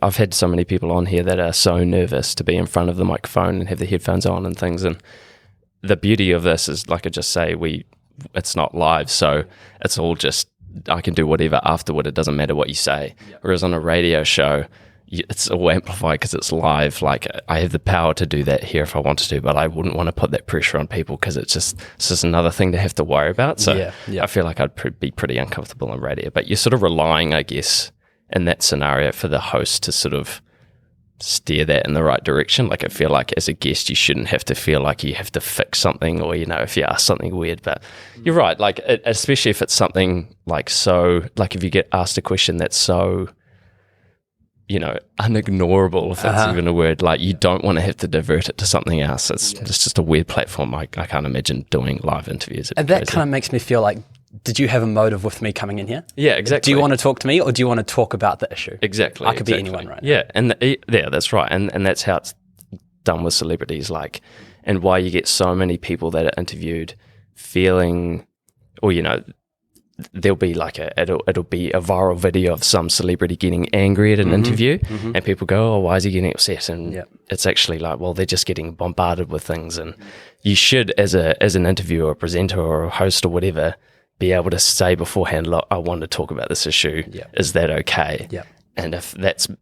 I've had so many people on here that are so nervous to be in front of the microphone and have the headphones on and things. And the beauty of this is, like I just say, it's not live, so it's all just, I can do whatever afterward. It doesn't matter what you say. Yep. Whereas on a radio show, it's all amplified because it's live. Like, I have the power to do that here if I wanted to, but I wouldn't want to put that pressure on people because it's just another thing to have to worry about. So I feel like I'd be pretty uncomfortable on radio. But you're sort of relying, I guess, in that scenario for the host to sort of steer that in the right direction. Like, I feel like as a guest, you shouldn't have to feel like you have to fix something, or, if you ask something weird. But you're right, like, especially if it's something like, so, like, if you get asked a question that's so, unignorable, if that's even a word, like, you don't want to have to divert it to something else. It's just a weird platform. I can't imagine doing live interviews. And that kind of makes me feel like, did you have a motive with me coming in here? Yeah, exactly. Do you want to talk to me, or do you want to talk about the issue? Exactly. I could be anyone right now. Yeah, and that's right. And that's how it's done with celebrities, like, and why you get so many people that are interviewed feeling, or, there'll be like it'll be a viral video of some celebrity getting angry at an interview, and people go, oh, why is he getting upset? And it's actually like, well, they're just getting bombarded with things. And you should, as an interviewer or presenter or a host or whatever, be able to say beforehand, look, I want to talk about this issue. Is that okay? Yeah. And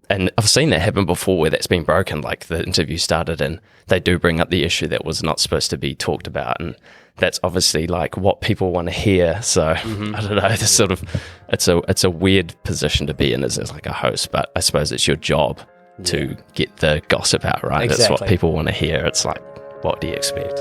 and I've seen that happen before where that's been broken, like the interview started and they do bring up the issue that was not supposed to be talked about. And that's obviously like what people want to hear. So I don't know, this sort of, it's a weird position to be in as like a host, but I suppose it's your job to get the gossip out, right? Exactly. That's what people want to hear. It's like, what do you expect?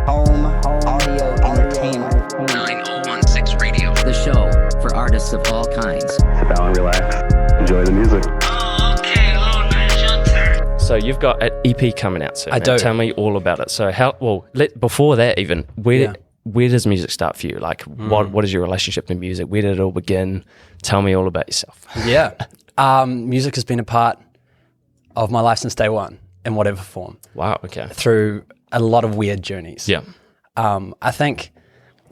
Home Audio Entertainment. 9016 Radio. The show for artists of all kinds. Sit down and relax. Enjoy the music. So you've got an EP coming out soon. I do. Tell me all about it. So before that even, where does music start for you? Like, what is your relationship to music? Where did it all begin? Tell me all about yourself. Yeah. Music has been a part of my life since day one, in whatever form. Wow, okay. Through a lot of weird journeys. Yeah. I think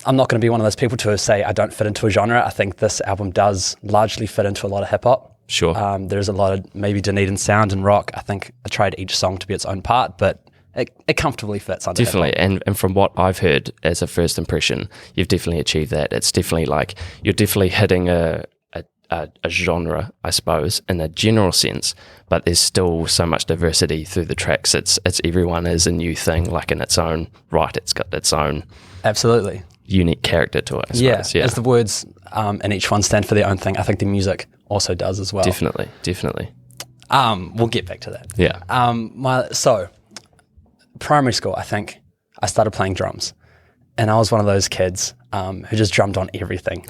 I'm not going to be one of those people to say I don't fit into a genre. I think this album does largely fit into a lot of hip-hop. Sure. There's a lot of maybe Dunedin sound and rock. I think I tried each song to be its own part, but it comfortably fits under definitely. hip-hop. And from what I've heard as a first impression, you've definitely achieved that. It's definitely like, you're definitely hitting a genre, I suppose, in a general sense, but there's still so much diversity through the tracks. It's everyone is a new thing, like in its own right. It's got its own absolutely unique character to it, I suppose. Yeah. As the words in each one stand for their own thing, I think the music also does as well. Definitely. We'll get back to that. Yeah. So primary school, I think I started playing drums, and I was one of those kids who just drummed on everything.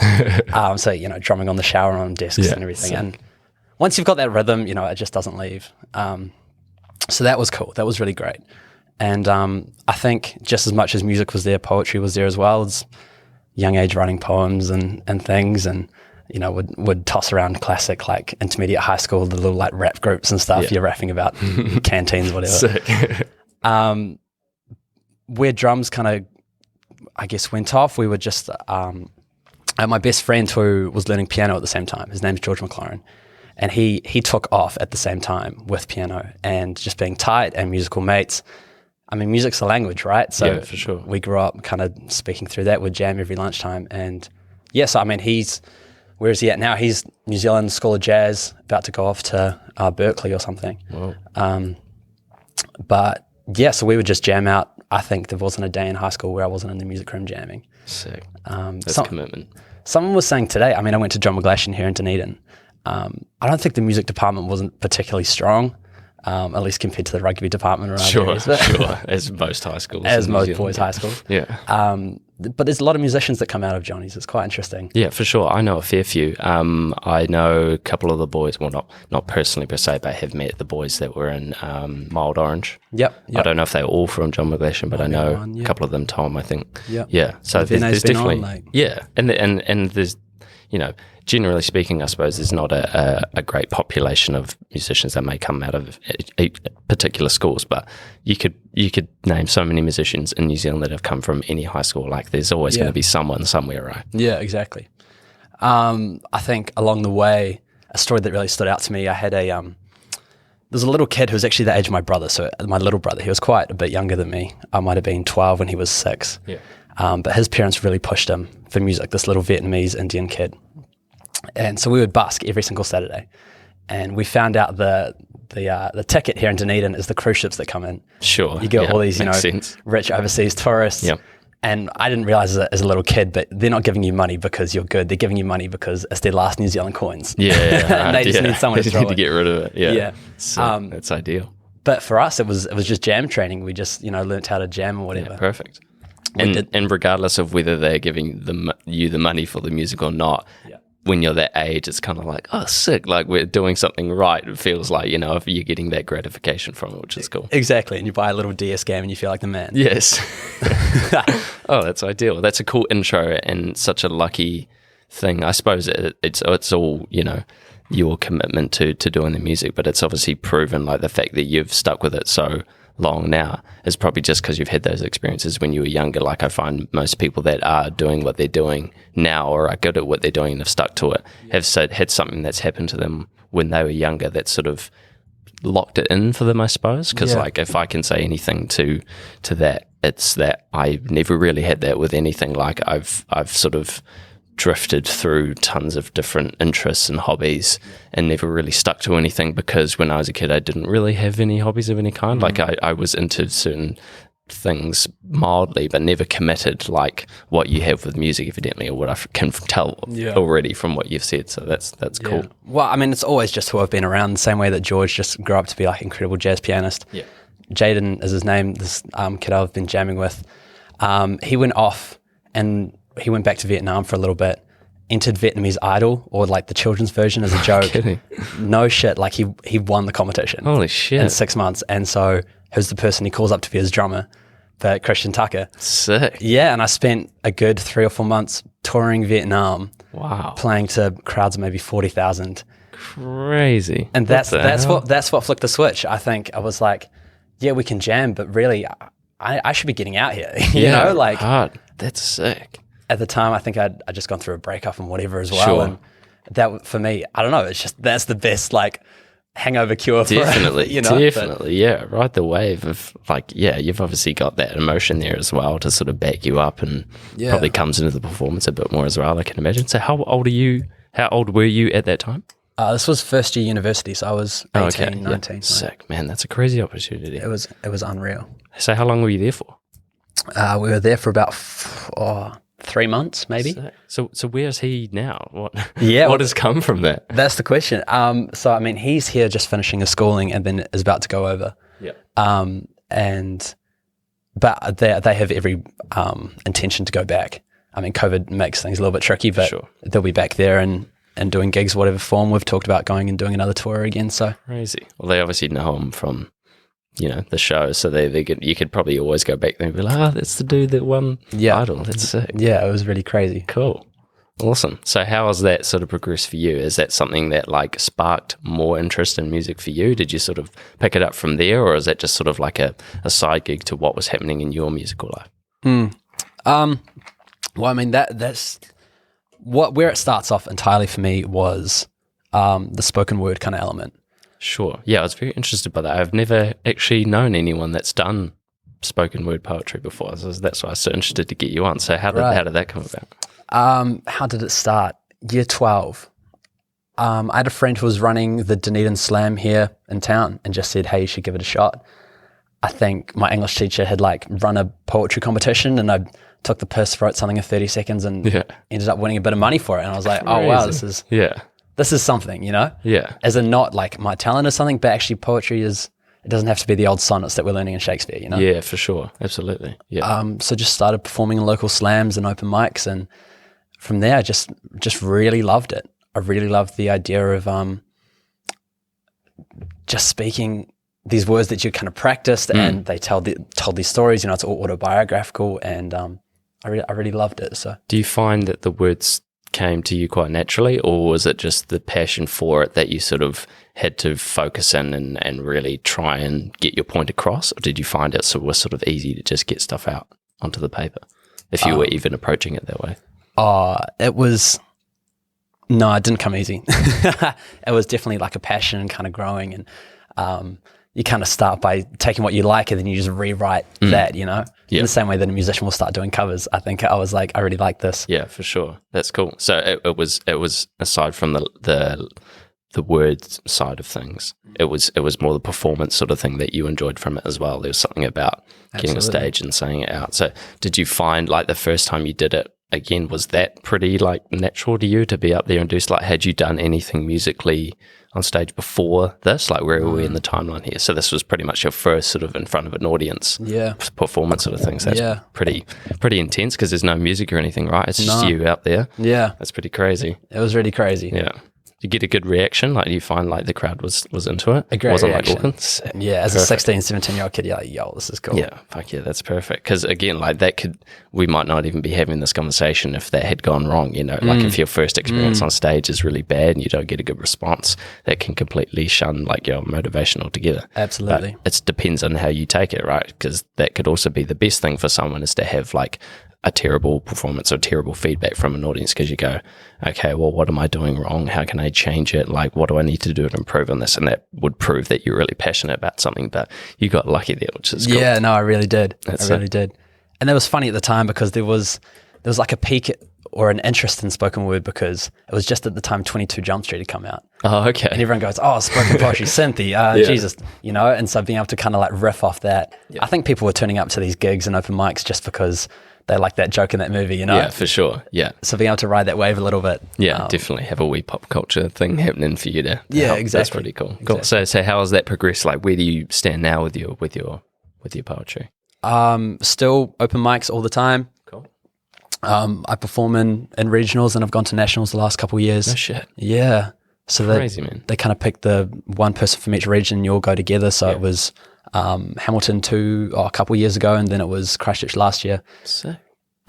So, drumming on the shower room desks and everything. Sick. And once you've got that rhythm, it just doesn't leave. So that was cool. That was really great. And I think just as much as music was there, poetry was there as well. As young age writing poems and things, and would toss around classic, like intermediate high school, the little like rap groups and stuff. You're rapping about canteens, whatever. Sick. Where drums kind of, I guess, went off, we were just my best friend who was learning piano at the same time. His name's George McLaren, and he took off at the same time with piano, and just being tight and musical mates. I mean, music's a language, right? So yeah, for sure. We grew up kind of speaking through that. We'd jam every lunchtime. And so I mean, where is he at now? He's New Zealand School of Jazz, about to go off to Berkeley or something. Wow. But so we would just jam out. I think there wasn't a day in high school where I wasn't in the music room jamming. Sick. That's commitment. Someone was saying today, I mean, I went to John McGlashan here in Dunedin. I don't think the music department wasn't particularly strong. At least compared to the rugby department around Sure. As most high schools. As most boys' high schools. Yeah. But there's a lot of musicians that come out of Johnny's. It's quite interesting. Yeah, for sure. I know a fair few. I know a couple of the boys, well, not personally per se, but I have met the boys that were in Mild Orange. Yep. I don't know if they were all from John McGlashan, but I know a couple of them, Tom, I think. Yep. Yeah. So there's definitely... On, and there's, generally speaking, I suppose there's not a great population of musicians that may come out of particular schools, but you could name so many musicians in New Zealand that have come from any high school. Like, there's always going to be someone somewhere, right? Yeah, exactly. I think along the way, a story that really stood out to me. I had there's a little kid who was actually the age of my brother, so my little brother. He was quite a bit younger than me. I might have been 12 when he was 6. Yeah. But his parents really pushed him for music, this little Vietnamese Indian kid. And so we would busk every single Saturday. And we found out the ticket here in Dunedin is the cruise ships that come in. Sure. You get all these, sense. rich overseas tourists. Yep. And I didn't realize as a little kid, but they're not giving you money because you're good. They're giving you money because it's their last New Zealand coins. Yeah. And they just need someone to throw to get rid of it. Yeah. Yeah. So that's ideal. But for us, it was just jam training. We just, learnt how to jam or whatever. Yeah, perfect. And regardless of whether they're giving you the money for the music or not, when you're that age, it's kind of like, oh, sick, like we're doing something right. It feels like, if you're getting that gratification from it, which is cool. Exactly. And you buy a little DS game and you feel like the man. Yes. Oh, that's ideal. That's a cool intro and such a lucky thing. I suppose it's all, your commitment to doing the music, but it's obviously proven, like the fact that you've stuck with it so long now is probably just because you've had those experiences when you were younger. Like I find most people that are doing what they're doing now or are good at what they're doing and have stuck to it have had something that's happened to them when they were younger that sort of locked it in for them, I suppose. Because like if I can say anything to that, it's that I never really had that with anything. Like I've sort of drifted through tons of different interests and hobbies and never really stuck to anything because when I was a kid I didn't really have any hobbies of any kind. Like I was into certain things mildly but never committed like what you have with music evidently, or what I can tell already from what you've said. So that's cool. Well, I mean, it's always just who I've been around, the same way that George just grew up to be like an incredible jazz pianist. Yeah. Jaden is his name, this kid I've been jamming with. He went off and he went back to Vietnam for a little bit, entered Vietnamese Idol, or like the children's version as a joke. Kidding. No shit, like he won the competition. Holy shit. In 6 months. And so who's the person he calls up to be his drummer, but Christian Tucker. Sick. Yeah, and I spent a good 3 or 4 months touring Vietnam. Wow. Playing to crowds of maybe 40,000. Crazy. And that's what flicked the switch. I think I was like, yeah, we can jam, but really I should be getting out here. you know, like hard. That's sick. At the time, I think I'd just gone through a breakup and whatever as well. Sure. And that, for me, I don't know, it's just, that's the best, like, hangover cure for Definitely, you know? definitely, yeah. Ride the wave of, like, yeah, you've obviously got that emotion there as well to sort of back you up and probably comes into the performance a bit more as well, I can imagine. So how old were you at that time? This was first year university, so I was 18, 19. Yeah. Sick, man, that's a crazy opportunity. It was unreal. So how long were you there for? We were there for about 3 months, maybe. So where's he now? What? Yeah, what has come from that? That's the question. So I mean, he's here just finishing his schooling and then is about to go over. Yeah. But they have every intention to go back. I mean, COVID makes things a little bit tricky, but they'll be back there and doing gigs, whatever form. We've talked about going and doing another tour again. So crazy. Well, they obviously know him from, the show, so you could probably always go back there and be like, that's the dude that won Idol. That's sick. Yeah, it was really crazy. Cool. Awesome. So how has that sort of progressed for you? Is that something that like sparked more interest in music for you? Did you sort of pick it up from there, or is that just sort of like a side gig to what was happening in your musical life? Well, I mean, that's where it starts off entirely for me was the spoken word kind of element. Sure. Yeah, I was very interested by that. I've never actually known anyone that's done spoken word poetry before, so that's why I was so interested to get you on. So how did that come about? How did it start? Year 12. I had a friend who was running the Dunedin Slam here in town and just said, hey, you should give it a shot. I think my English teacher had like run a poetry competition and I took the piss, wrote something in 30 seconds and ended up winning a bit of money for it. And I was like, oh wow, this is something, Yeah. As in not like my talent is something, but actually poetry it doesn't have to be the old sonnets that we're learning in Shakespeare, Yeah, for sure. Absolutely. Yeah. So just started performing in local slams and open mics, and from there I just really loved it. I really loved the idea of just speaking these words that you kind of practiced and they told these stories, it's all autobiographical, and I really loved it. So do you find that the words came to you quite naturally, or was it just the passion for it that you sort of had to focus in and really try and get your point across, or did you find it was sort of easy to just get stuff out onto the paper if you were even approaching it that way? It was No, it didn't come easy. It was definitely like a passion and kind of growing, and you kind of start by taking what you like and then you just rewrite that, you know, in the same way that a musician will start doing covers. I think I was like, I really like this. Yeah, for sure. That's cool. So it was aside from the words side of things, it was more the performance sort of thing that you enjoyed from it as well. There was something about getting a stage and saying it out. So did you find like the first time you did it, again, was that pretty like natural to you to be up there and do like, had you done anything musically on stage before this? Like, where are we in the timeline here? So this was pretty much your first sort of in front of an audience performance sort of thing. So that's pretty intense because there's no music or anything, right? It's just you out there. Yeah. That's pretty crazy. It was really crazy. Yeah. Did you get a good reaction? Like, do you find like the crowd was into it? A great Wasn't reaction. like Auckland? Yeah, as a 16, 17-year-old kid, you're like, yo, this is cool. Yeah, fuck yeah, that's perfect. Because again, like we might not even be having this conversation if that had gone wrong, you know, like if your first experience on stage is really bad and you don't get a good response, that can completely shun like your motivation altogether. Absolutely. But it depends on how you take it, right? Because that could also be the best thing for someone is to have like a terrible performance or terrible feedback from an audience, because you go, okay, well, what am I doing wrong? How can I change it? Like, what do I need to do to improve on this? And that would prove that you're really passionate about something, but you got lucky there, which is cool. Yeah, no, I really did. I really did. And that was funny at the time because there was like a peak or an interest in spoken word because it was just at the time 22 Jump Street had come out. Oh, okay. And everyone goes, oh, spoken poetry, Cynthia, Jesus, you know? And so being able to kind of like riff off that, I think people were turning up to these gigs and open mics just because they like that joke in that movie, you know? Yeah, for sure. Yeah. So being able to ride that wave a little bit. Yeah, definitely have a wee pop culture thing happening for you to help. Exactly. That's pretty cool. Cool. So how has that progressed? Like, where do you stand now with your poetry? Still open mics all the time. Cool. I perform in regionals and I've gone to nationals the last couple of years. No shit. Yeah. So Crazy, man. They kind of picked the one person from each region and you all go together. So it was Hamilton a couple of years ago, and then it was Christchurch last year. Sick.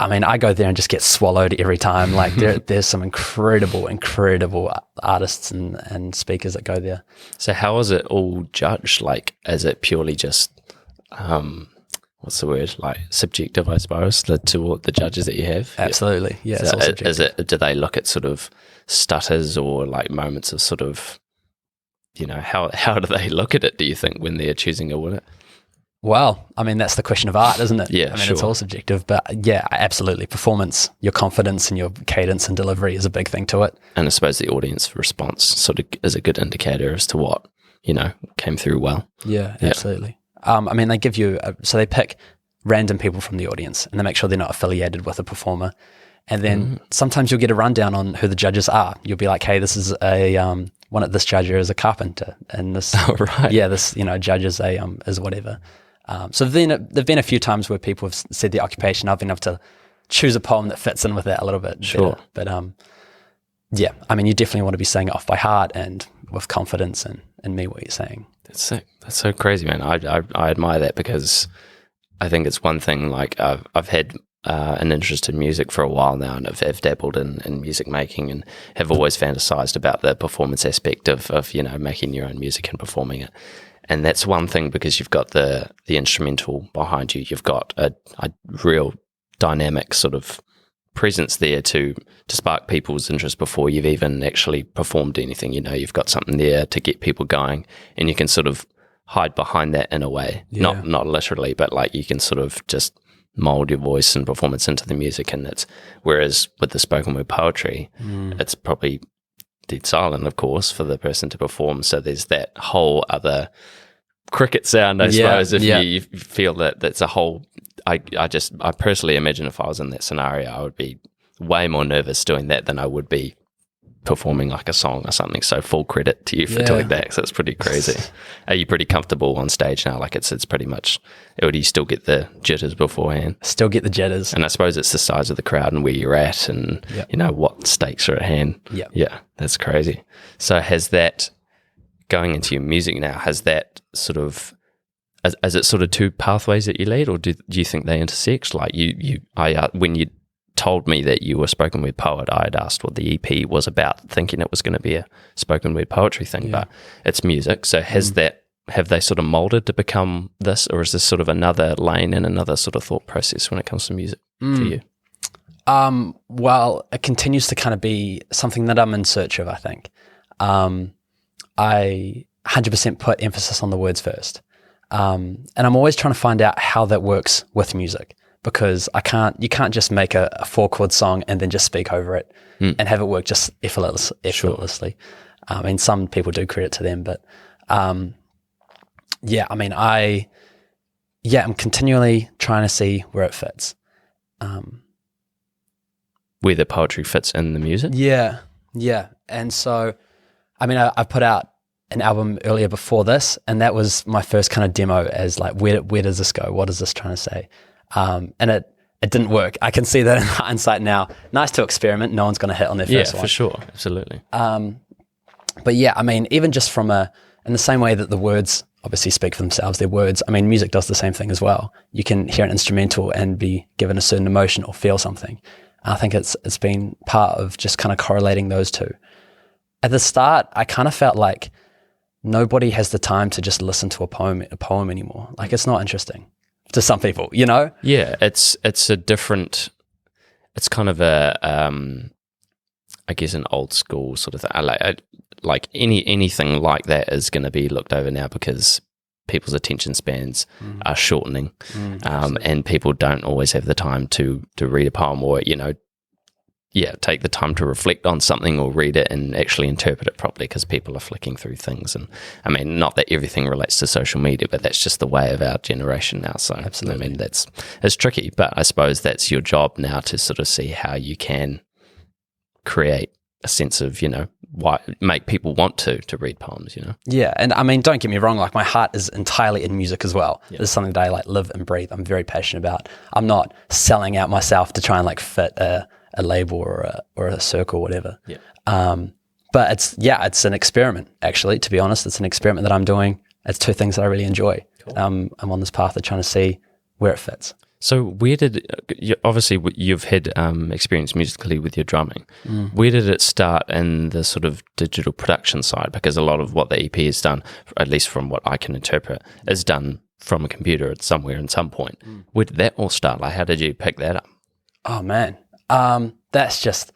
I mean, I go there and just get swallowed every time. Like there's some incredible artists and speakers that go there. So how is it all judged? Like, is it purely just, what's the word? Like subjective, I suppose, to the judges that you have? Absolutely. Yeah. So it's all subjective. do they look at sort of stutters or like moments of sort of, you know, how do they look at it, do you think, when they're choosing a winner? Well, I mean, that's the question of art, isn't it? Yeah, I mean, it's all subjective, but yeah, absolutely. Performance, your confidence and your cadence and delivery is a big thing to it. And I suppose the audience response sort of is a good indicator as to what, you know, came through well. Yeah, absolutely. I mean, they give you, so they pick random people from the audience and they make sure they're not affiliated with a performer. And then sometimes you'll get a rundown on who the judges are. You'll be like, hey, this is this judge is a carpenter, and this, this, you know, judge is is whatever. So there've been a few times where people have said their occupation. I've been able to choose a poem that fits in with that a little bit. Sure. Better. But yeah, I mean, you definitely want to be saying it off by heart and with confidence and mean what you're saying. That's sick. That's so crazy, man. I admire that because I think it's one thing, like I've had an interest in music for a while now, and I've dabbled in music making and have always fantasized about the performance aspect of you know, making your own music and performing it. And that's one thing because you've got the instrumental behind you. You've got a real dynamic sort of presence there to spark people's interest before you've even actually performed anything. You know, you've got something there to get people going, and you can sort of hide behind that in a way. Yeah. Not literally, but like you can sort of just mold your voice and performance into the music. And it's, whereas with the spoken word poetry, it's probably dead silent, of course, for the person to perform. So there's that whole other cricket sound, I suppose, if you feel that that's a whole, I personally imagine if I was in that scenario, I would be way more nervous doing that than I would be performing like a song or something. So full credit to you for doing that. So it's pretty crazy. Are you pretty comfortable on stage now? Like it's pretty much, or do you still get the jitters beforehand? Still get the jitters. And I suppose it's the size of the crowd and where you're at and you know what stakes are at hand. Yeah, that's crazy. So has that, going into your music now, has that sort of, is it sort of two pathways that you lead, or do you think they intersect? Like when you told me that you were a spoken word poet, I had asked what the EP was about, thinking it was going to be a spoken word poetry thing, but it's music. So have they sort of molded to become this, or is this sort of another lane and another sort of thought process when it comes to music for you? Well, it continues to kind of be something that I'm in search of, I think. I 100% put emphasis on the words first. And I'm always trying to find out how that works with music, because you can't just make a 4-chord song and then just speak over it and have it work just effortlessly. I mean, some people do, credit to them, but I'm continually trying to see where it fits. Where the poetry fits in the music? Yeah. And so, I mean, I put out an album earlier before this, and that was my first kind of demo as like, where does this go? What is this trying to say? And it didn't work. I can see that in hindsight now. Nice to experiment. No one's going to hit on their first one. Yeah, for sure. Absolutely. But yeah, I mean, even just in the same way that the words obviously speak for themselves, they're words. I mean, music does the same thing as well. You can hear an instrumental and be given a certain emotion or feel something. I think it's been part of just kind of correlating those two. At the start, I kind of felt like nobody has the time to just listen to a poem anymore. Like, it's not interesting to some people, you know? Yeah, it's kind of a, I guess, an old school sort of thing. Like anything like that is going to be looked over now because people's attention spans are shortening, and people don't always have the time to read a poem or, take the time to reflect on something or read it and actually interpret it properly, because people are flicking through things. And I mean, not that everything relates to social media, but that's just the way of our generation now. So absolutely, I mean, it's tricky, but I suppose that's your job now, to sort of see how you can create a sense of, why make people want to read poems, Yeah, and I mean, don't get me wrong, like, my heart is entirely in music as well. Yeah. This is something that I like live and breathe. I'm very passionate about. I'm not selling out myself to try and like fit a label or a circle, whatever. Yeah. But it's an experiment, actually, to be honest. It's an experiment that I'm doing. It's two things that I really enjoy. Cool. I'm on this path of trying to see where it fits. So where did, obviously you've had experience musically with your drumming. Where did it start in the sort of digital production side? Because a lot of what the EP has done, at least from what I can interpret, is done from a computer at somewhere at some point. Where did that all start? Like, how did you pick that up? Oh man, that's just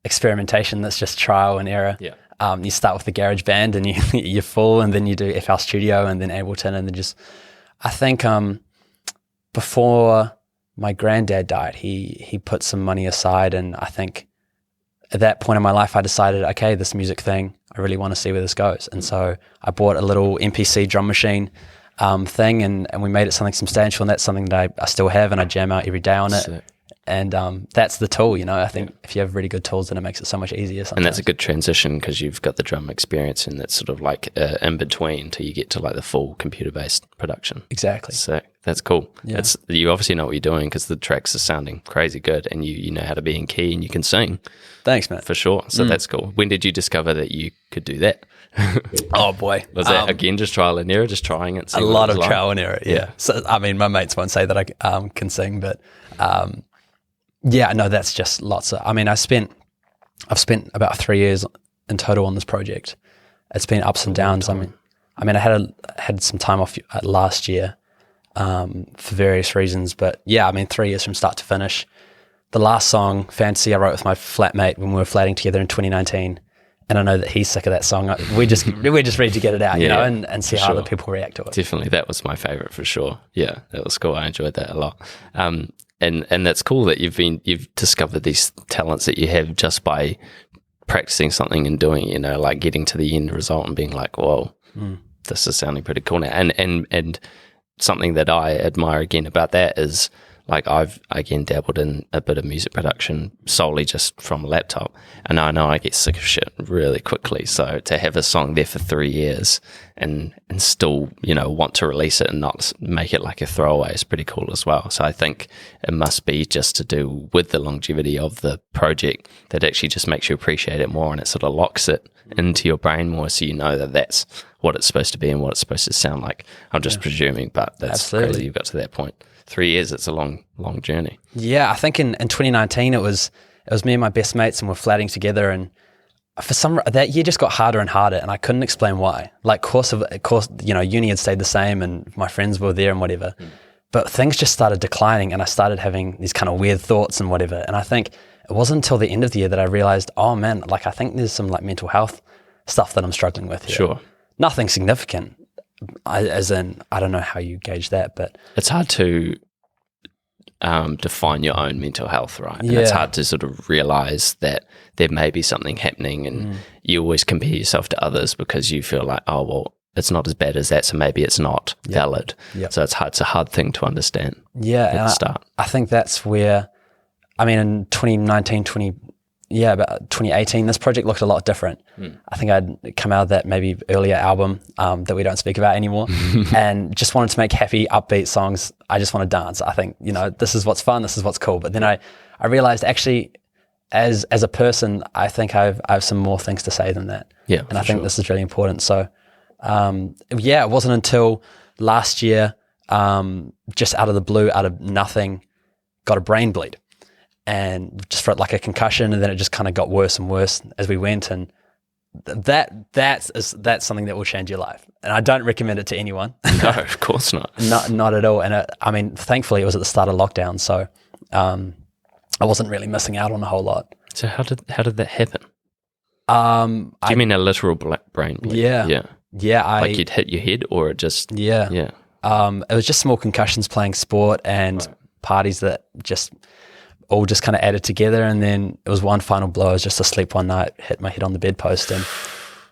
experimentation. That's just trial and error. Yeah. You start with the garage band and you fall, and then you do FL Studio and then Ableton, and then I think before my granddad died, he put some money aside, and I think at that point in my life I decided, okay, this music thing, I really want to see where this goes. And so I bought a little MPC drum machine thing, and we made it something substantial, and that's something that I still have, and I jam out every day on it. Sick. And that's the tool, I think if you have really good tools, then it makes it so much easier sometimes. And that's a good transition, because you've got the drum experience, and that's sort of like in between till you get to like the full computer-based production. Exactly. So that's cool. Yeah. You obviously know what you're doing, because the tracks are sounding crazy good, and you know how to be in key, and you can sing. Thanks, man. For sure. So that's cool. When did you discover that you could do that? Oh boy. Was that again just trial and error, just trying it? A lot of trial and error, yeah. So I mean, my mates won't say that I can sing, but yeah, no, that's just lots of, I mean, I've spent about 3 years in total on this project. It's been ups and downs. I mean, I had some time off last year for various reasons, but yeah, I mean, 3 years from start to finish. The last song, Fantasy, I wrote with my flatmate when we were flatting together in 2019, and I know that he's sick of that song. We're just ready to get it out, and see how other people react to it. Definitely, that was my favorite for sure. Yeah, that was cool. I enjoyed that a lot. And that's cool that you've discovered these talents that you have just by practicing something and doing, like getting to the end result and being like, whoa, this is sounding pretty cool now. And something that I admire again about that is, like, I've again dabbled in a bit of music production solely just from a laptop, and I know I get sick of shit really quickly. So to have a song there for 3 years and still, want to release it and not make it like a throwaway is pretty cool as well. So I think it must be just to do with the longevity of the project that actually just makes you appreciate it more, and it sort of locks it into your brain more, so you know that that's what it's supposed to be and what it's supposed to sound like. I'm just presuming, but that's crazy you've got to that point. 3 years, it's a long journey. Yeah, I think in 2019 it was me and my best mates, and we're flatting together, and for that year just got harder and harder, and I couldn't explain why. Like, course, uni had stayed the same, and my friends were there and whatever, but things just started declining, and I started having these kind of weird thoughts and whatever. And I think it wasn't until the end of the year that I realized, oh man, like I think there's some like mental health stuff that I'm struggling with here. Sure. Nothing significant, as in, I don't know how you gauge that, but it's hard to define your own mental health, right? And Yeah. it's hard to sort of realize that there may be something happening, and you always compare yourself to others because you feel like, oh, well, it's not as bad as that, so maybe it's not valid. Yep. So it's a hard thing to understand yeah, at the start. I think that's where, I mean, in 2019, about 2018, this project looked a lot different. I think I'd come out of that maybe earlier album that we don't speak about anymore, and just wanted to make happy, upbeat songs. I just want to dance. I think, this is what's fun, this is what's cool. But then I realized actually, as a person, I think I have some more things to say than that. Yeah, and I think this is really important. So, it wasn't until last year, just out of the blue, out of nothing, got a brain bleed. And just felt like a concussion, and then it just kind of got worse and worse as we went. And that's something that will change your life. And I don't recommend it to anyone. No, of course not. Not at all. And thankfully, it was at the start of lockdown, so I wasn't really missing out on a whole lot. So how did that happen? Do you mean a literal brain bleed? Yeah. Yeah. Like you'd hit your head, or it just Yeah. It was just small concussions playing sport and parties that just all just kind of added together, and then it was one final blow. I was just asleep one night, hit my head on the bedpost, and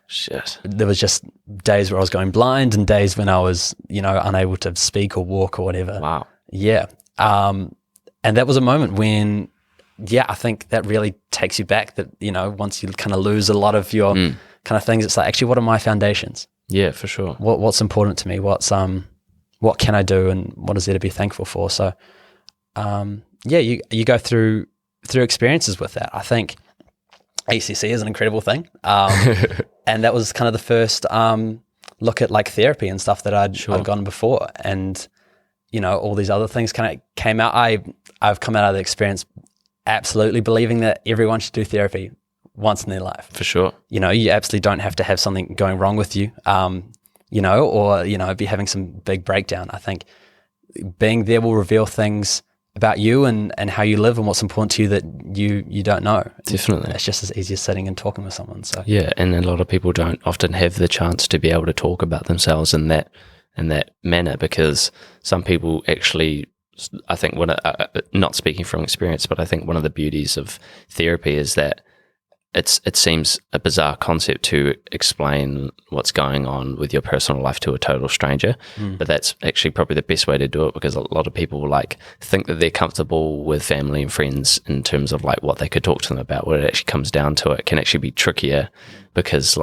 shit. There was just days where I was going blind and days when I was, unable to speak or walk or whatever. Wow. Yeah. And that was a moment when, I think that really takes you back, that, once you kind of lose a lot of your kind of things, it's like, actually, what are my foundations? Yeah, for sure. What's important to me? What can I do, and what is there to be thankful for? So, you go through experiences with that. I think ACC is an incredible thing. And that was kind of the first look at like therapy and stuff that I'd gone before. And, all these other things kind of came out. I've come out of the experience absolutely believing that everyone should do therapy once in their life. For sure. You absolutely don't have to have something going wrong with you, or be having some big breakdown. I think being there will reveal things about you and how you live and what's important to you that you don't know. Definitely. It's just as easy as sitting and talking with someone. So yeah, and a lot of people don't often have the chance to be able to talk about themselves in that manner, because some people actually, I think not speaking from experience, but I think one of the beauties of therapy is that it seems a bizarre concept to explain what's going on with your personal life to a total stranger, but that's actually probably the best way to do it, because a lot of people think that they're comfortable with family and friends in terms of like what they could talk to them about. When it actually comes down to it can actually be trickier, because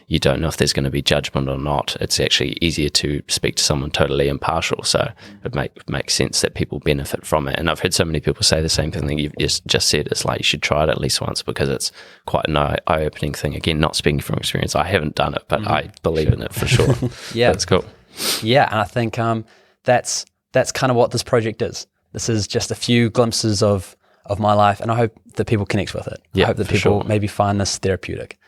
you don't know if there's going to be judgment or not. It's actually easier to speak to someone totally impartial. So it makes sense that people benefit from it. And I've heard so many people say the same thing that you've just said. It's like you should try it at least once, because it's quite an eye-opening thing. Again, not speaking from experience. I haven't done it, but I believe in it for sure. Yeah. That's cool. Yeah, and I think that's kind of what this project is. This is just a few glimpses of my life, and I hope that people connect with it. Yeah, I hope that people maybe find this therapeutic.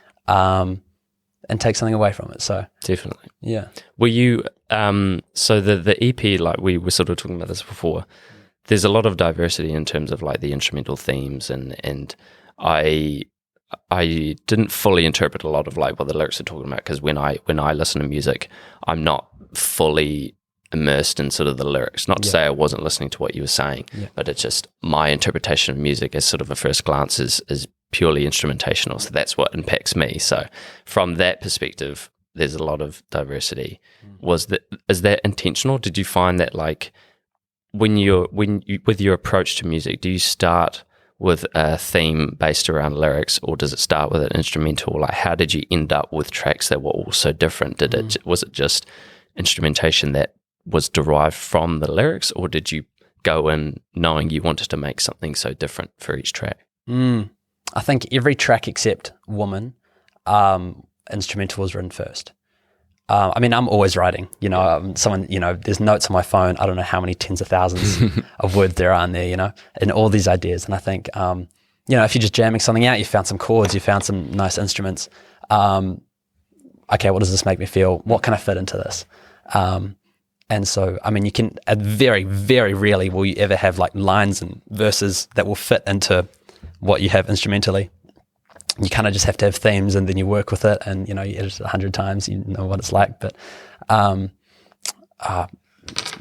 And take something away from it. So definitely. Yeah. Were you so the EP, like we were sort of talking about this before, there's a lot of diversity in terms of like the instrumental themes, and I didn't fully interpret a lot of like what the lyrics are talking about, because when I listen to music, I'm not fully immersed in sort of the lyrics. Not to say I wasn't listening to what you were saying, but it's just my interpretation of music as sort of a first glance is purely instrumentational, so that's what impacts me. So from that perspective, there's a lot of diversity. Is that intentional? Did you find that like when you with your approach to music, do you start with a theme based around lyrics, or does it start with an instrumental? Like, how did you end up with tracks that were all so different? Was it just instrumentation that was derived from the lyrics, or did you go in knowing you wanted to make something so different for each track? I think every track except Woman, instrumental was written first. I'm always writing, there's notes on my phone. I don't know how many tens of thousands of words there are in there, and all these ideas. And I think, if you're just jamming something out, you found some chords, you found some nice instruments. Okay, what does this make me feel? What can I fit into this? And so, you can, very, very rarely will you ever have like lines and verses that will fit into what you have instrumentally. You kind of just have to have themes, and then you work with it, and you edit it 100 times, you know what it's like. But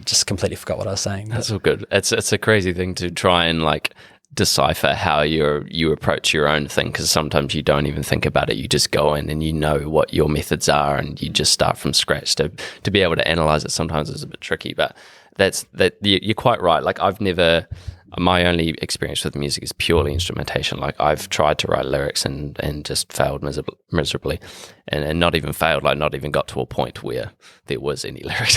just completely forgot what I was saying. That's all good. It's a crazy thing to try and like decipher how you approach your own thing, because sometimes you don't even think about it. You just go in and you know what your methods are, and you just start from scratch. To be able to analyze it sometimes is a bit tricky, but you're quite right. Like my only experience with music is purely instrumentation. Like I've tried to write lyrics and just failed miserably, and not even failed, like not even got to a point where there was any lyrics,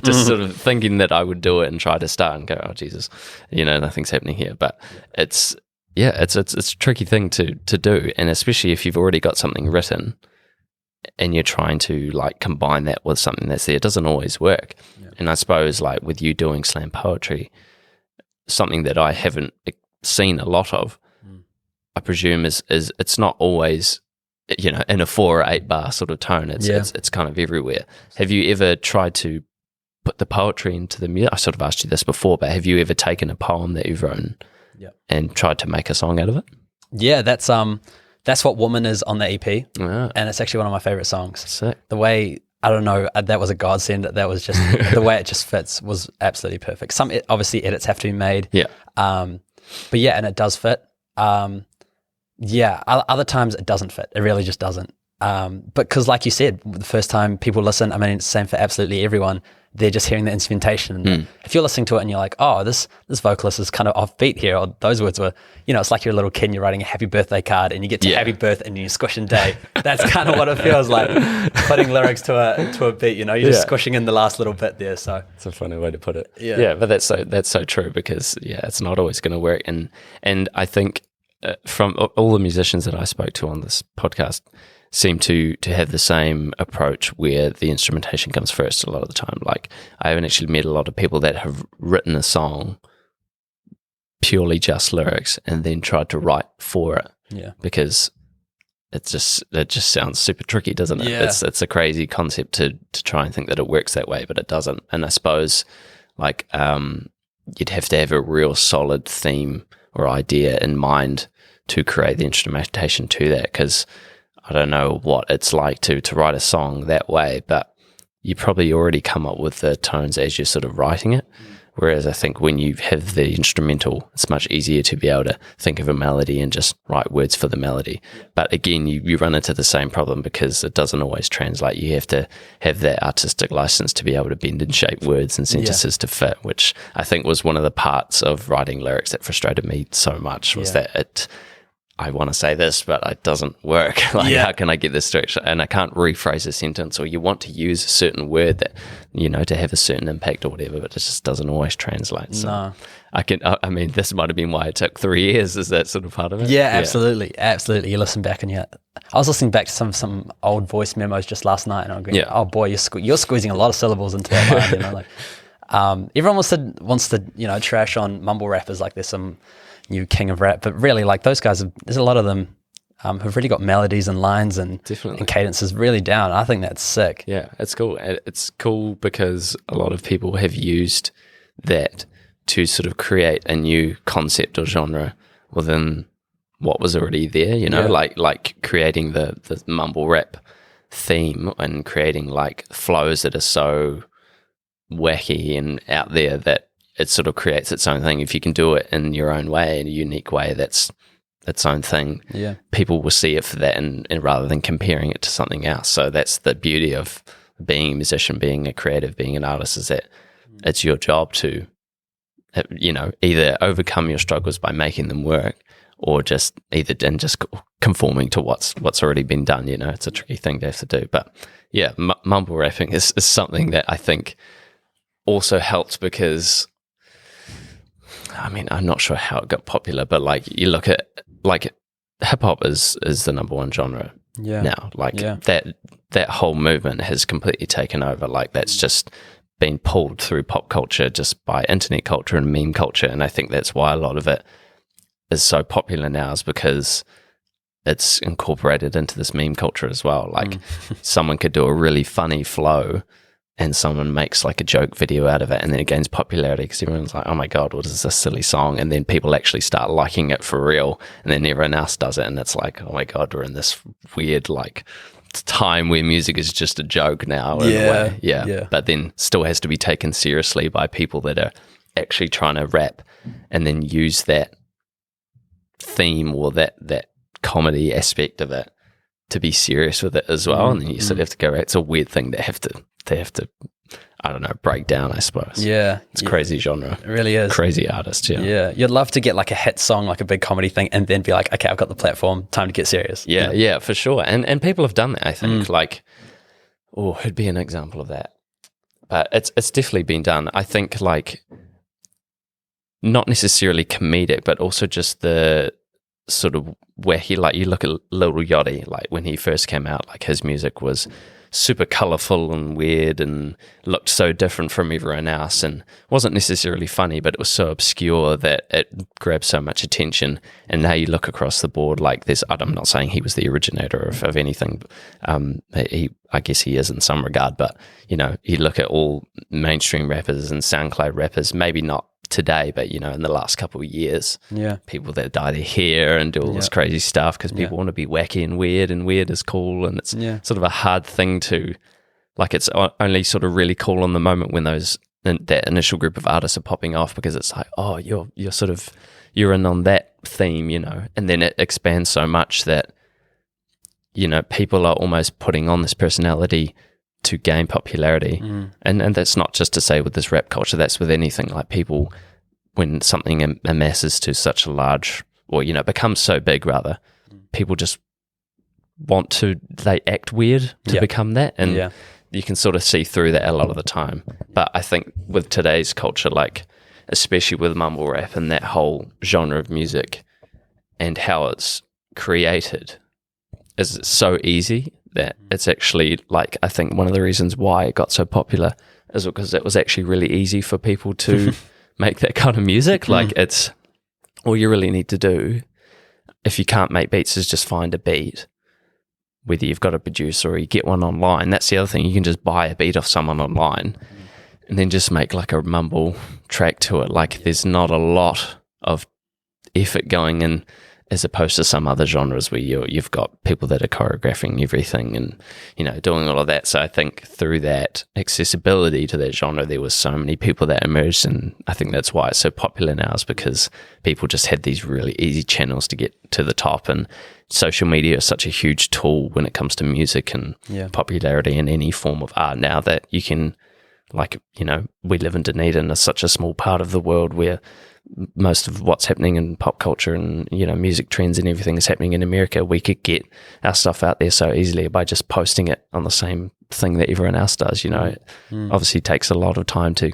just sort of thinking that I would do it and try to start and go, oh Jesus, nothing's happening here. But it's a tricky thing to do, and especially if you've already got something written and you're trying to like combine that with something that's there, it doesn't always work. Yeah. And I suppose like with you doing slam poetry, something that I haven't seen a lot of, I presume is it's not always, in a 4 or 8 bar sort of tone. It's kind of everywhere. Have you ever tried to put the poetry into the music? I sort of asked you this before, but have you ever taken a poem that you've written and tried to make a song out of it? Yeah, that's what Woman is on the EP, and it's actually one of my favorite songs. Sick. The way, I don't know, that was a godsend. That was just the way it just fits was absolutely perfect. Obviously edits have to be made. Yeah. But yeah, and it does fit. Other times it doesn't fit. It really just doesn't. But because like you said, the first time people listen, I mean, it's the same for absolutely everyone. They're just hearing the instrumentation. And if you're listening to it and you're like, oh, this vocalist is kind of offbeat here, or those words were, it's like you're a little kid and you're writing a happy birthday card and you get to happy birthday and you're squishing day. That's kind of what it feels like, putting lyrics to a beat, you're just squishing in the last little bit there. So it's a funny way to put it. Yeah, but that's so true, because it's not always going to work. And I think from all the musicians that I spoke to on this podcast seem to have the same approach, where the instrumentation comes first a lot of the time. Like I haven't actually met a lot of people that have written a song purely just lyrics and then tried to write for it. Yeah. Because it just sounds super tricky, doesn't it? Yeah. It's a crazy concept to try and think that it works that way, but it doesn't. And I suppose like you'd have to have a real solid theme or idea in mind to create the instrumentation to that, because I don't know what it's like to write a song that way, but you probably already come up with the tones as you're sort of writing it. Whereas I think when you have the instrumental, it's much easier to be able to think of a melody and just write words for the melody. But again, you run into the same problem, because it doesn't always translate. You have to have that artistic license to be able to bend and shape words and sentences to fit, which I think was one of the parts of writing lyrics that frustrated me so much, was that I want to say this, but it doesn't work. How can I get this direction? And I can't rephrase a sentence, or you want to use a certain word that, to have a certain impact or whatever, but it just doesn't always translate. So no. I mean, this might have been why it took 3 years. Is that sort of part of it? Yeah, absolutely. Absolutely. You listen back and I was listening back to some old voice memos just last night, and I'm going, oh boy, you're squeezing a lot of syllables into that line. Everyone wants to trash on mumble rappers like there's some new king of rap, but really, like, those guys, there's a lot of them have really got melodies and lines and cadences really down. I think that's sick. Yeah, it's cool. It's cool because a lot of people have used that to sort of create a new concept or genre within what was already there, like creating the mumble rap theme and creating like flows that are so wacky and out there that it sort of creates its own thing. If you can do it in your own way, in a unique way, that's its own thing. Yeah, people will see it for that, and rather than comparing it to something else. So that's the beauty of being a musician, being a creative, being an artist, is that it's your job to, either overcome your struggles by making them work, or just conforming to what's already been done. It's a tricky thing to have to do. But yeah, mumble rapping is something that I think also helps, because I mean, I'm not sure how it got popular, but like you look at like hip hop is the number one genre now. Like that whole movement has completely taken over. Like that's just been pulled through pop culture, just by internet culture and meme culture. And I think that's why a lot of it is so popular now, is because it's incorporated into this meme culture as well. Like someone could do a really funny flow and someone makes like a joke video out of it, and then it gains popularity because everyone's like, oh my God, what is this silly song? And then people actually start liking it for real, and then everyone else does it, and it's like, oh my God, we're in this weird like time where music is just a joke now. In a way. Yeah. But then still has to be taken seriously by people that are actually trying to rap and then use that theme or that comedy aspect of it to be serious with it as well. And then you sort of have to go, it's a weird thing to have to I don't know, break down, I suppose. Yeah. It's a crazy genre. It really is. Crazy artist, yeah. Yeah. You'd love to get like a hit song, like a big comedy thing, and then be like, okay, I've got the platform, time to get serious. Yeah, for sure. And people have done that, I think. Like, who'd be an example of that? But it's definitely been done. I think like not necessarily comedic, but also just the sort of where he, like, you look at Lil Yachty, like when he first came out, like his music was super colorful and weird and looked so different from everyone else and wasn't necessarily funny, but it was so obscure that it grabbed so much attention. And now you look across the board, like this, I'm not saying he was the originator of anything. I guess he is in some regard, but you know, you look at all mainstream rappers and SoundCloud rappers, maybe not today, but you know, in the last couple of years, people that dye their hair and do all this crazy stuff because people want to be wacky and weird is cool, and it's sort of a hard thing to, like, it's only sort of really cool on the moment when that initial group of artists are popping off, because it's like, oh, you're in on that theme, you know, and then it expands so much that, you know, people are almost putting on this personality to gain popularity. And that's not just to say with this rap culture, that's with anything. Like, people, when something amasses to such a large, or, you know, becomes so big rather, people just they act weird to become that, and you can sort of see through that a lot of the time. But I think with today's culture, like especially with mumble rap and that whole genre of music and how it's created, is so easy that it's actually, like, I think one of the reasons why it got so popular is because it was actually really easy for people to make that kind of music. Like, it's all you really need to do, if you can't make beats, is just find a beat, whether you've got a producer or you get one online. That's the other thing, you can just buy a beat off someone online and then just make like a mumble track to it. Like, there's not a lot of effort going in, as opposed to some other genres where you've got people that are choreographing everything and, you know, doing all of that. So I think through that accessibility to that genre, there was so many people that emerged, and I think that's why it's so popular now, is because people just had these really easy channels to get to the top. And social media is such a huge tool when it comes to music and popularity in any form of art now, that you can, like, you know, we live in Dunedin, is such a small part of the world where most of what's happening in pop culture and, you know, music trends and everything is happening in America. We could get our stuff out there so easily by just posting it on the same thing that everyone else does. You know, it obviously takes a lot of time to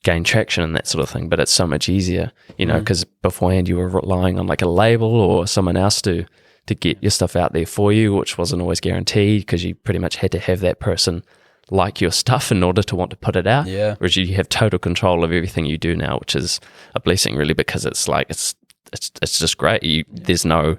gain traction and that sort of thing, but it's so much easier, you know, because beforehand you were relying on like a label or someone else to get your stuff out there for you, which wasn't always guaranteed, because you pretty much had to have that person like your stuff in order to want to put it out. Whereas you have total control of everything you do now, which is a blessing, really, because it's like it's just great. There's no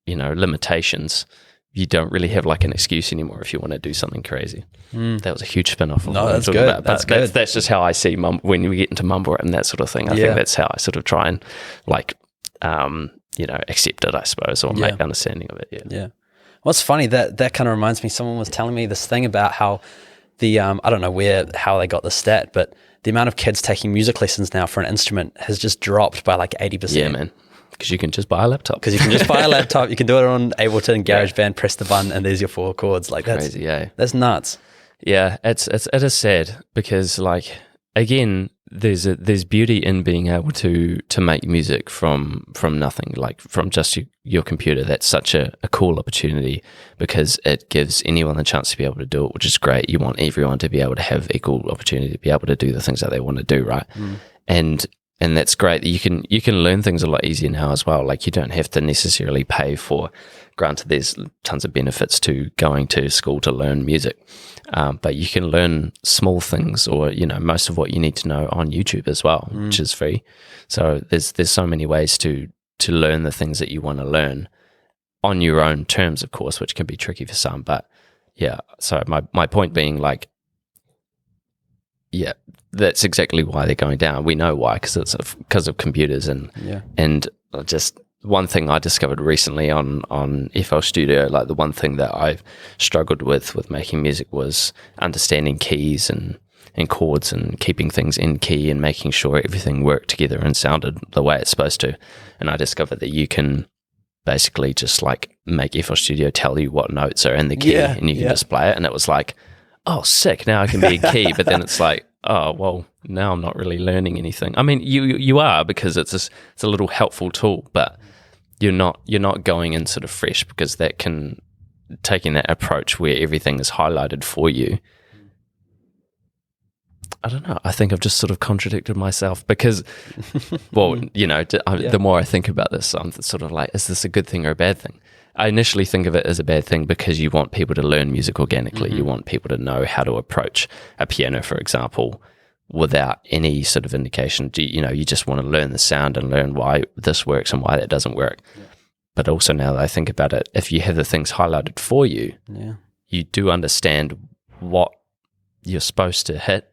you know, limitations. You don't really have like an excuse anymore if you want to do something crazy. That was a huge spin-off of what I'm talking about. But that's just how I see when we get into mumble rap and that sort of thing. I think that's how I sort of try and, like, you know, accept it, I suppose, or make understanding of it. Yeah. What's funny, that kind of reminds me, someone was telling me this thing about how the, I don't know how they got the stat, but the amount of kids taking music lessons now for an instrument has just dropped by like 80%. Yeah, man. Because you can just buy a laptop. You can do it on Ableton, GarageBand, press the button, and there's your 4 chords. Like, that's crazy, that's nuts. Yeah, it is sad, because, like, again, there's beauty in being able to make music from nothing, like from just your computer. That's such a cool opportunity, because it gives anyone the chance to be able to do it, which is great. You want everyone to be able to have equal opportunity to be able to do the things that they want to do, right? And that's great that you can learn things a lot easier now as well. Like, you don't have to necessarily pay for, granted there's tons of benefits to going to school to learn music, but you can learn small things, or, you know, most of what you need to know on YouTube as well, which is free. So there's so many ways to learn the things that you want to learn on your own terms, of course, which can be tricky for some, but Yeah. So my point being, like, yeah, that's exactly why they're going down. We know why, because it's because of computers and just one thing I discovered recently on FL Studio, like the one thing that I've struggled with making music was understanding keys and chords and keeping things in key and making sure everything worked together and sounded the way it's supposed to. And I discovered that you can basically just like make FL Studio tell you what notes are in the key, and you can just play it. And it was like, oh, sick, now I can be in key. But then it's like, oh, well, now I'm not really learning anything. I mean, you are, because it's a little helpful tool, but you're not going in sort of fresh, because that can, taking that approach where everything is highlighted for you. I don't know. I think I've just sort of contradicted myself, because, well, you know, the more I think about this, I'm sort of like, is this a good thing or a bad thing? I initially think of it as a bad thing, because you want people to learn music organically. You want people to know how to approach a piano, for example, without any sort of indication. You just want to learn the sound and learn why this works and why that doesn't work. But also, now that I think about it, if you have the things highlighted for you, you do understand what you're supposed to hit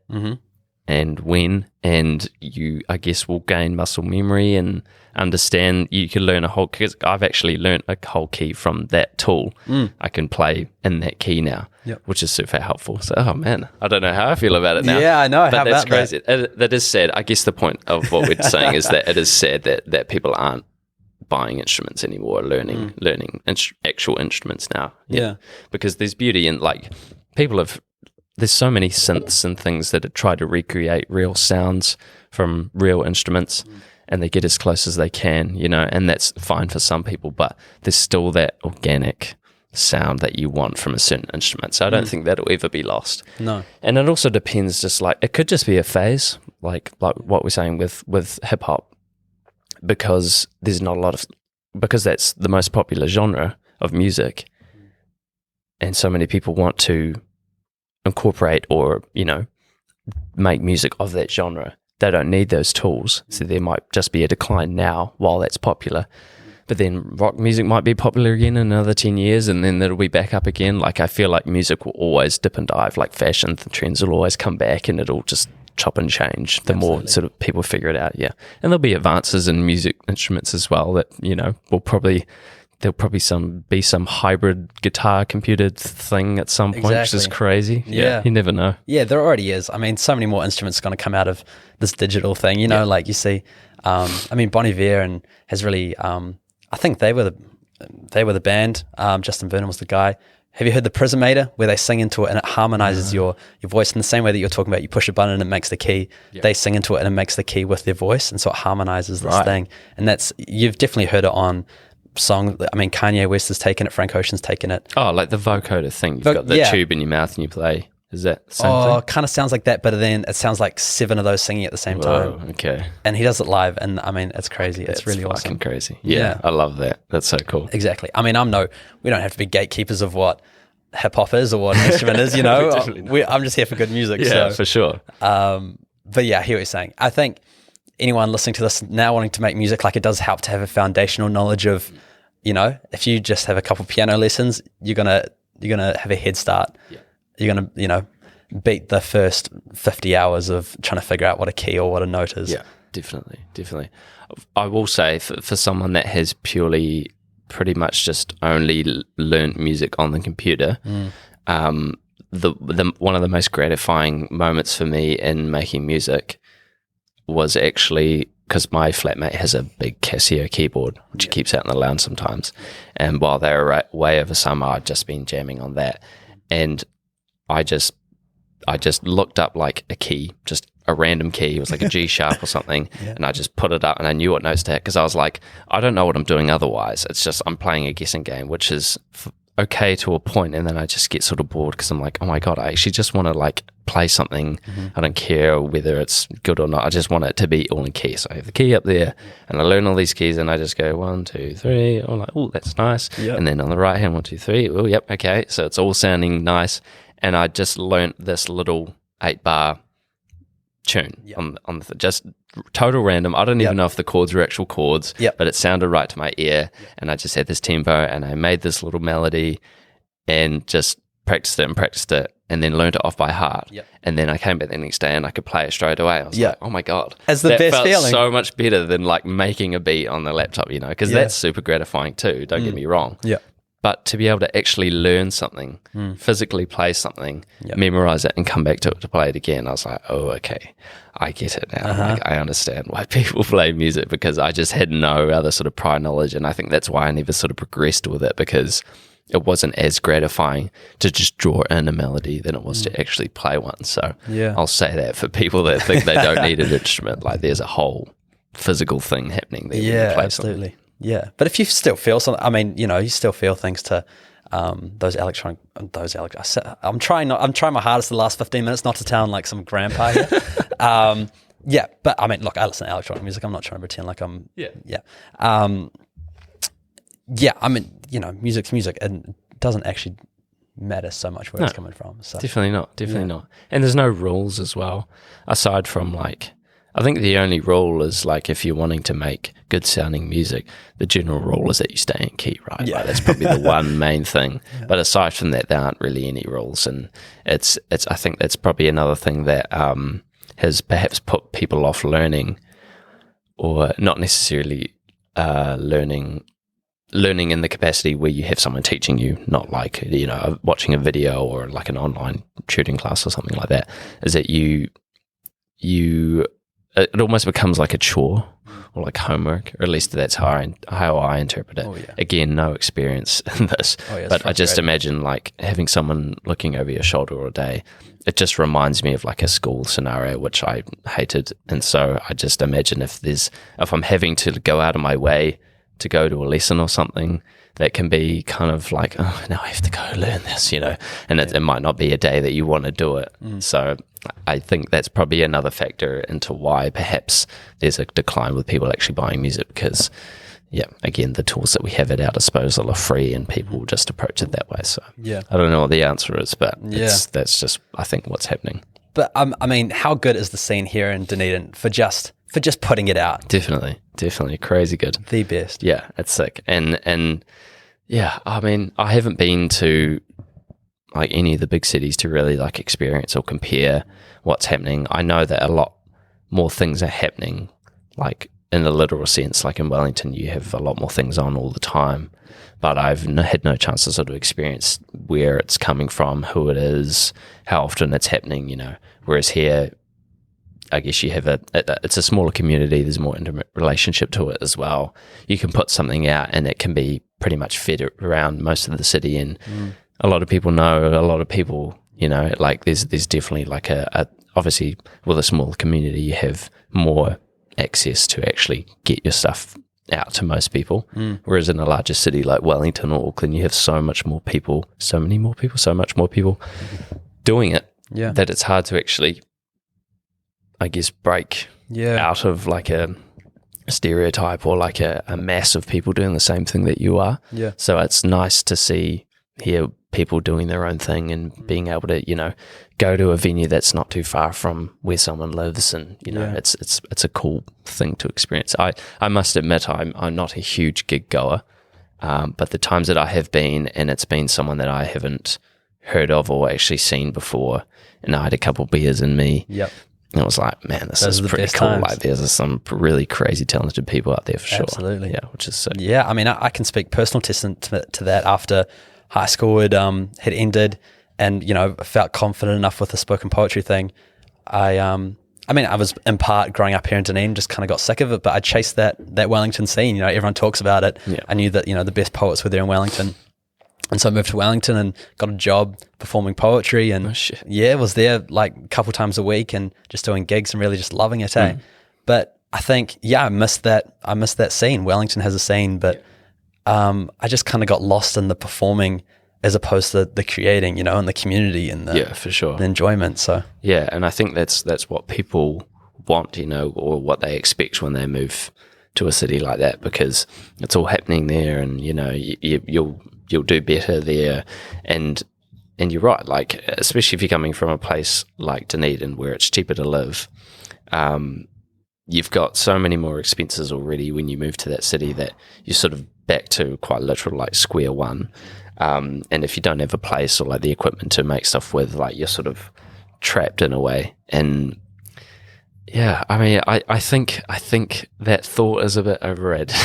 and when, and you, I guess, will gain muscle memory and understand. You can learn because I've actually learned a whole key from that tool. I can play in that key now, which is super helpful. So, oh man, I don't know how I feel about it now. Yeah, I know. But that's crazy. That is sad. I guess the point of what we're saying is that it is sad that people aren't buying instruments anymore, learning actual instruments now. Yeah. Because there's beauty in, like, there's so many synths and things that try to recreate real sounds from real instruments, and they get as close as they can, and that's fine for some people, but there's still that organic sound that you want from a certain instrument. So I don't think that'll ever be lost. No. And it also depends, just like, it could just be a phase, like what we're saying with hip hop, because there's not a lot of, because that's the most popular genre of music, and so many people want to incorporate or make music of that genre. They don't need those tools, so there might just be a decline now while that's popular, but then rock music might be popular again in another 10 years, and then it'll be back up again. Like, I feel like music will always dip and dive, like fashion, the trends will always come back, and it'll just chop and change the more sort of people figure it out. And there'll be advances in music instruments as well that there'll probably be some hybrid guitar computer thing at some point, which is crazy. You never know. Yeah, there already is. I mean, so many more instruments going to come out of this digital thing, like you see, I mean, Bon Iver has really, I think they were the band, Justin Vernon was the guy. Have you heard the Prismator, where they sing into it and it harmonizes your voice in the same way that you're talking about? You push a button and it makes the key. They sing into it and it makes the key with their voice, and so it harmonizes this thing. And you've definitely heard it on song. I mean, Kanye West has taken it, Frank Ocean's taken it. Oh, like the vocoder thing. You've got the tube in your mouth and you play. Is that the same thing? Oh, it kind of sounds like that, but then it sounds like 7 of those singing at the same time. Okay. And he does it live, and I mean, it's crazy. It's really awesome. Crazy. Yeah, I love that. That's so cool. Exactly. I mean, we don't have to be gatekeepers of what hip hop is or what an instrument is, I'm just here for good music. Yeah, for sure. But yeah, I hear what you're saying. I think anyone listening to this now wanting to make music, like, it does help to have a foundational knowledge of, if you just have a couple piano lessons, you're gonna have a head start. You're gonna beat the first 50 hours of trying to figure out what a key or what a note is. Yeah, definitely. I will say, for someone that has purely pretty much just only learned music on the computer, the one of the most gratifying moments for me in making music was actually, because my flatmate has a big Casio keyboard, which he keeps out in the lounge sometimes. And while they were away over summer, I'd just been jamming on that. And I just looked up like a key, just a random key. It was like a G sharp or something. And I just put it up and I knew what notes to hit, because I was like, I don't know what I'm doing otherwise. It's just, I'm playing a guessing game, which is okay to a point, and then I just get sort of bored, because I'm like, oh my God, I actually just want to like play something. I don't care whether it's good or not. I just want it to be all in key. So I have the key up there and I learn all these keys, and I just go 1, 2, 3. I'm like, oh, that's nice. And then on the right hand, 1, 2, 3. Oh, yep. Okay. So it's all sounding nice. And I just learnt this little 8-bar tune on just total random. I don't even know if the chords were actual chords, but it sounded right to my ear. And I just had this tempo and I made this little melody, and just practiced it, and then learned it off by heart. Yep. And then I came back the next day and I could play it straight away. I was like, oh my God. It's the that best felt feeling. so much better than like making a beat on the laptop, because that's super gratifying too, don't get me wrong. Yeah. But to be able to actually learn something, physically play something, memorize it, and come back to it to play it again, I was like, oh, okay, I get it now. Like, I understand why people play music, because I just had no other sort of prior knowledge. And I think that's why I never sort of progressed with it, because it wasn't as gratifying to just draw in a melody than it was to actually play one. So I'll say that for people that think they don't need an instrument, like there's a whole physical thing happening there. Yeah, when you play absolutely. something. Yeah, but if you still feel something, I mean, you still feel things to those electronic. I'm trying my hardest the last 15 minutes not to sound like some grandpa here. Yeah, but I mean, look, I listen to electronic music. I'm not trying to pretend like I'm. Yeah. I mean, music's music, and it doesn't actually matter so much where it's coming from. So definitely not. And there's no rules as well, aside from like, I think the only rule is like, if you're wanting to make good sounding music, the general rule is that you stay in key, right? Yeah. Like, that's probably the one main thing. But aside from that, there aren't really any rules, and it's. I think that's probably another thing that has perhaps put people off learning, or not necessarily learning in the capacity where you have someone teaching you, not like watching a video or like an online tutoring class or something like that. Is that it almost becomes like a chore or like homework, or at least that's how I interpret it. Oh, yeah. Again, no experience in this, but I just imagine like having someone looking over your shoulder all day. It just reminds me of like a school scenario, which I hated. And so I just imagine if I'm having to go out of my way to go to a lesson or something, that can be kind of like, oh, now I have to go learn this, and it might not be a day that you want to do it. So I think that's probably another factor into why perhaps there's a decline with people actually buying music, because again, the tools that we have at our disposal are free and people just approach it that way. So I don't know what the answer is, but that's just, I think, what's happening. But I mean, how good is the scene here in Dunedin for just putting it out? Definitely crazy good. The best. Yeah, it's sick. And yeah, I mean, I haven't been to like any of the big cities to really like experience or compare what's happening. I know that a lot more things are happening, like in a literal sense. Like in Wellington, you have a lot more things on all the time, but I've had no chance to sort of experience where it's coming from, who it is, how often it's happening, whereas here, I guess you have it's a smaller community. There's more intimate relationship to it as well. You can put something out and it can be pretty much fed around most of the city, and a lot of people know, a lot of people, like there's definitely like obviously with a smaller community, you have more access to actually get your stuff out to most people. Whereas in a larger city like Wellington or Auckland, you have so much more people doing it, that it's hard to actually, I guess, break out of like a stereotype or like a mass of people doing the same thing that you are. So it's nice to hear people doing their own thing and being able to, go to a venue that's not too far from where someone lives, and it's a cool thing to experience. I must admit I'm not a huge gig goer, but the times that I have been, and it's been someone that I haven't heard of or actually seen before, and I had a couple beers in me. And I was like, man, this is pretty cool. Times. Like, there's some really crazy talented people out there for sure. Absolutely. Yeah, which is sick. Yeah, I mean, I can speak personal testament to that. After high school had ended, and felt confident enough with the spoken poetry thing. I was in part growing up here in Dunedin, just kind of got sick of it. But I chased that Wellington scene. Everyone talks about it. Yeah. I knew that the best poets were there in Wellington. And so I moved to Wellington and got a job performing poetry, and was there like a couple times a week and just doing gigs and really just loving it. But I think I missed that scene. Wellington has a scene, but I just kind of got lost in the performing as opposed to the creating, and the community and for sure, the enjoyment. So and I think that's what people want, or what they expect when they move to a city like that, because it's all happening there, and you'll do better there. And you're right, like, especially if you're coming from a place like Dunedin where it's cheaper to live, you've got so many more expenses already when you move to that city that you're sort of back to quite literal like square one. And if you don't have a place or like the equipment to make stuff with, like you're sort of trapped in a way. And yeah, I mean, I think that thought is a bit overrated.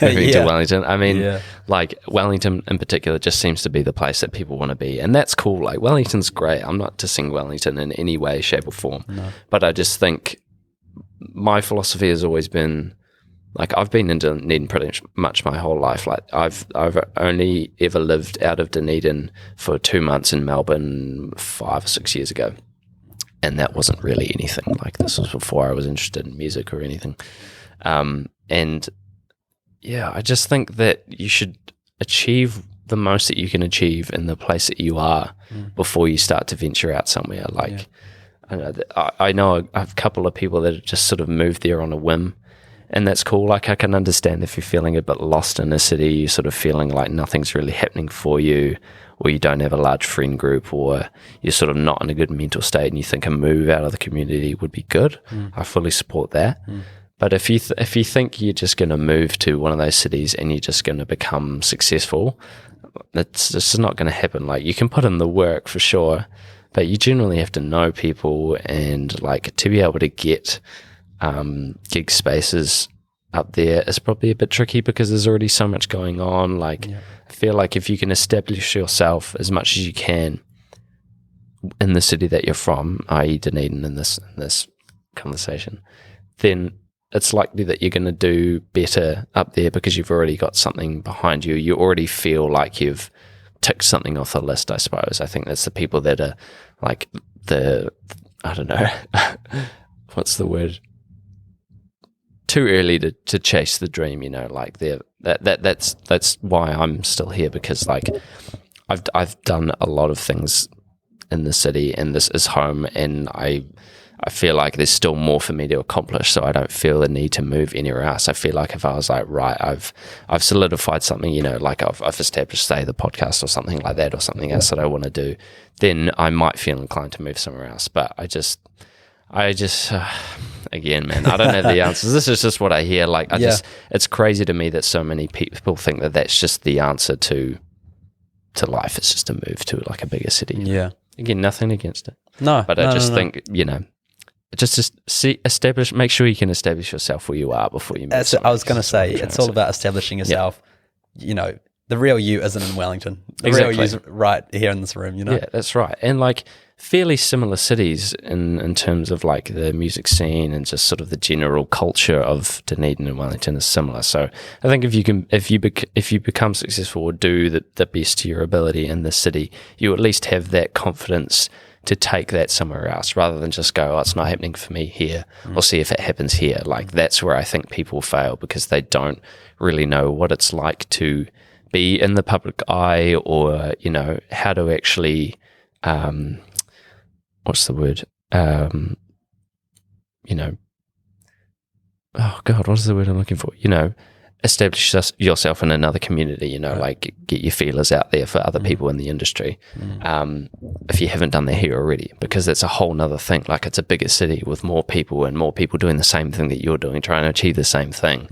Moving to Wellington. I mean, like Wellington in particular just seems to be the place that people want to be, and that's cool. Like Wellington's great. I'm not dissing Wellington in any way, shape, or form. No. But I just think my philosophy has always been, like, I've been in Dunedin pretty much my whole life. Like I've only ever lived out of Dunedin for 2 months in Melbourne 5 or 6 years ago. And that wasn't really anything. Like this was before I was interested in music or anything. And yeah, I just think that you should achieve the most that you can achieve in the place that you are before you start to venture out somewhere. Like I know a couple of people that have just sort of moved there on a whim, and that's cool. Like I can understand if you're feeling a bit lost in a city, you're sort of feeling like nothing's really happening for you, or you don't have a large friend group, or you're sort of not in a good mental state and you think a move out of the community would be good. I fully support that. But if you think you're just going to move to one of those cities and you're just going to become successful, it's just not going to happen. Like you can put in the work for sure, but you generally have to know people, and like to be able to get gig spaces up there is probably a bit tricky because there's already so much going on. Like I feel like if you can establish yourself as much as you can in the city that you're from, i.e. Dunedin in this conversation, then it's likely that you're going to do better up there because you've already got something behind you. You already feel like you've ticked something off the list, I suppose. I think that's the people that are like I don't know, what's the word? Too early to chase the dream, you know, like that's why I'm still here, because like I've done a lot of things in the city and this is home, and I feel like there's still more for me to accomplish, so I don't feel the need to move anywhere else. I feel like if I was like, right, I've solidified something, you know, like I've established, say, the podcast or something like that, or something else that I want to do, then I might feel inclined to move somewhere else. But I just again, man, I don't have the answers. This is just what I hear. Like, it's crazy to me that so many people think that that's just the answer to life. It's just to move to like a bigger city. Yeah. Again, nothing against it. No. But I just think, you know, just make sure you can establish yourself where you are before you move. I was going to say, it's all about establishing yourself. You know, the real you isn't in Wellington. The real you's right here in this room, you know? Yeah, that's right. And like fairly similar cities in terms of like the music scene and just sort of the general culture of Dunedin and Wellington is similar. So I think if you become successful or do the best to your ability in the city, you at least have that confidence to take that somewhere else, rather than just go, oh, it's not happening for me here. We'll see if it happens here. Like that's where I think people fail, because they don't really know what it's like to be in the public eye, or, you know, how to actually, what's the word? You know, oh God, what is the word I'm looking for? You know, establish yourself in another community, you know, like get your feelers out there for other people in the industry. If you haven't done that here already, because that's a whole nother thing. Like it's a bigger city with more people and more people doing the same thing that you're doing, trying to achieve the same thing.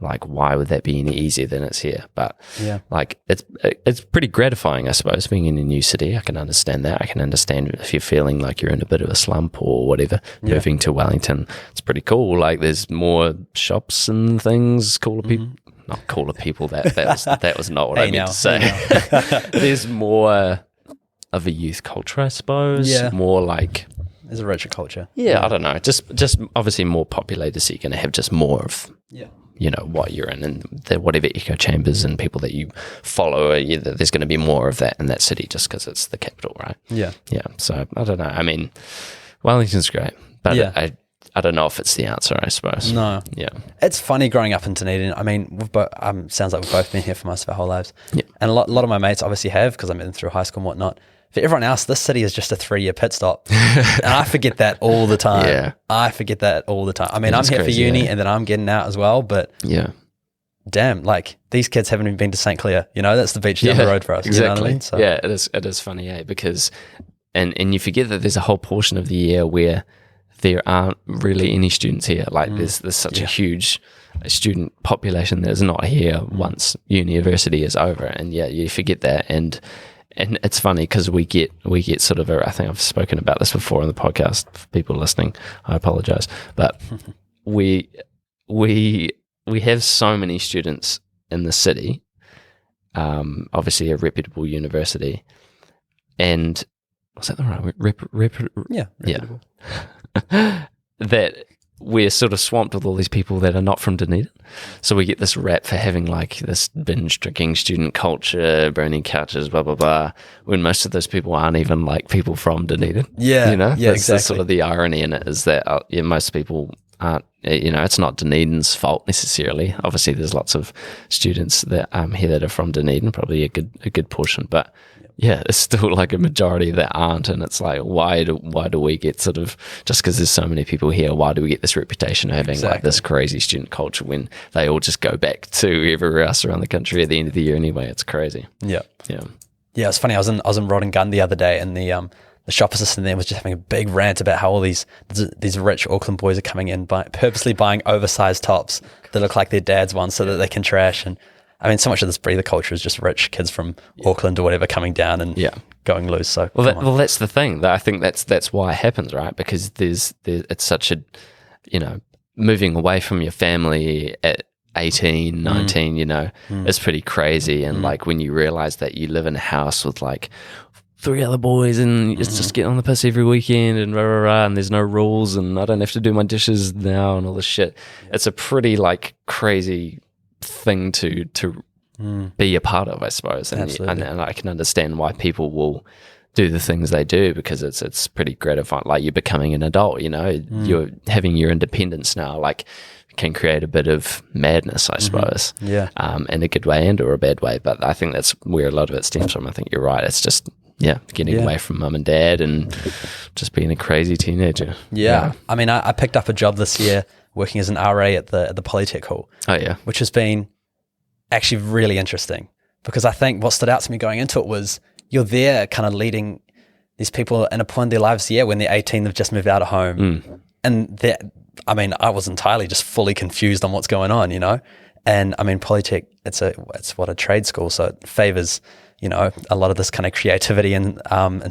Like, why would that be any easier than it's here? But like, it's pretty gratifying, I suppose, being in a new city. I can understand that. I can understand if you're feeling like you're in a bit of a slump or whatever. Moving to Wellington, it's pretty cool. Like, there's more shops and things, cooler people. Not cooler people. That was not what I meant to say. There's more of a youth culture, I suppose. Yeah. More like, there's a richer culture. Yeah, I don't know. Just obviously more populated, so you're going to have just more of. You know, what you're in, and whatever echo chambers and people that you follow, there's going to be more of that in that city just because it's the capital, right? Yeah. So I don't know. I mean, Wellington's great, but I don't know if it's the answer, I suppose. No. Yeah. It's funny growing up in Dunedin. I mean, sounds like we've both been here for most of our whole lives. Yeah. And a lot of my mates obviously have, because I met them through high school and whatnot. For everyone else, this city is just a 3-year pit stop. And I forget that all the time. Yeah. I forget that all the time. I mean, I'm here for uni and then I'm getting out as well, but damn, like these kids haven't even been to St. Clair. You know, that's the beach down the road for us. Exactly. You know what I mean? So. Yeah, it is funny, because and you forget that there's a whole portion of the year where there aren't really any students here. Like there's such a huge a student population that is not here once university is over, and you forget that. And it's funny because we get sort of I think I've spoken about this before on the podcast. For people listening, I apologize, but we have so many students in the city, obviously a reputable university, and was that the right word? Reputable. That we're sort of swamped with all these people that are not from Dunedin. So we get this rap for having like this binge drinking student culture, burning couches, blah, blah, blah, when most of those people aren't even like people from Dunedin. Yeah. You know? Yeah, That's exactly. sort of the irony in it is that most people aren't, it's not Dunedin's fault necessarily. Obviously there's lots of students that here that are from Dunedin, probably a good portion, but yeah, it's still like a majority that aren't, and it's like, why do we get sort of, just because there's so many people here, why do we get this reputation of having like this crazy student culture when they all just go back to everywhere else around the country at the end of the year anyway? It's crazy. Yeah. It's funny. I was in Rod and Gun the other day, and the shop assistant there was just having a big rant about how all these rich Auckland boys are coming in purposely buying oversized tops that look like their dad's ones so that they can trash. And I mean, so much of this breather culture is just rich kids from Auckland or whatever coming down and going loose. So that's the thing. I think that's why it happens, right? Because it's such a, moving away from your family at 18, 19, it's pretty crazy. And like when you realize that you live in a house with like 3 other boys and it's just getting on the piss every weekend and rah, rah, rah, and there's no rules and I don't have to do my dishes now and all this shit. It's a pretty like crazy thing to be a part of, I suppose, and I can understand why people will do the things they do because it's pretty gratifying. Like you're becoming an adult, you're having your independence now. Like can create a bit of madness, I suppose, in a good way and or a bad way. But I think that's where a lot of it stems from. I think you're right. It's just getting away from mum and dad and just being a crazy teenager. Yeah. I mean, I picked up a job this year working as an RA at the Polytech Hall. Oh yeah, which has been actually really interesting because I think what stood out to me going into it was you're there kind of leading these people in a point in their lives, when they're 18, they've just moved out of home. And I was entirely just fully confused on what's going on, And I mean, Polytech, it's a trade school, so it favors, a lot of this kind of creativity and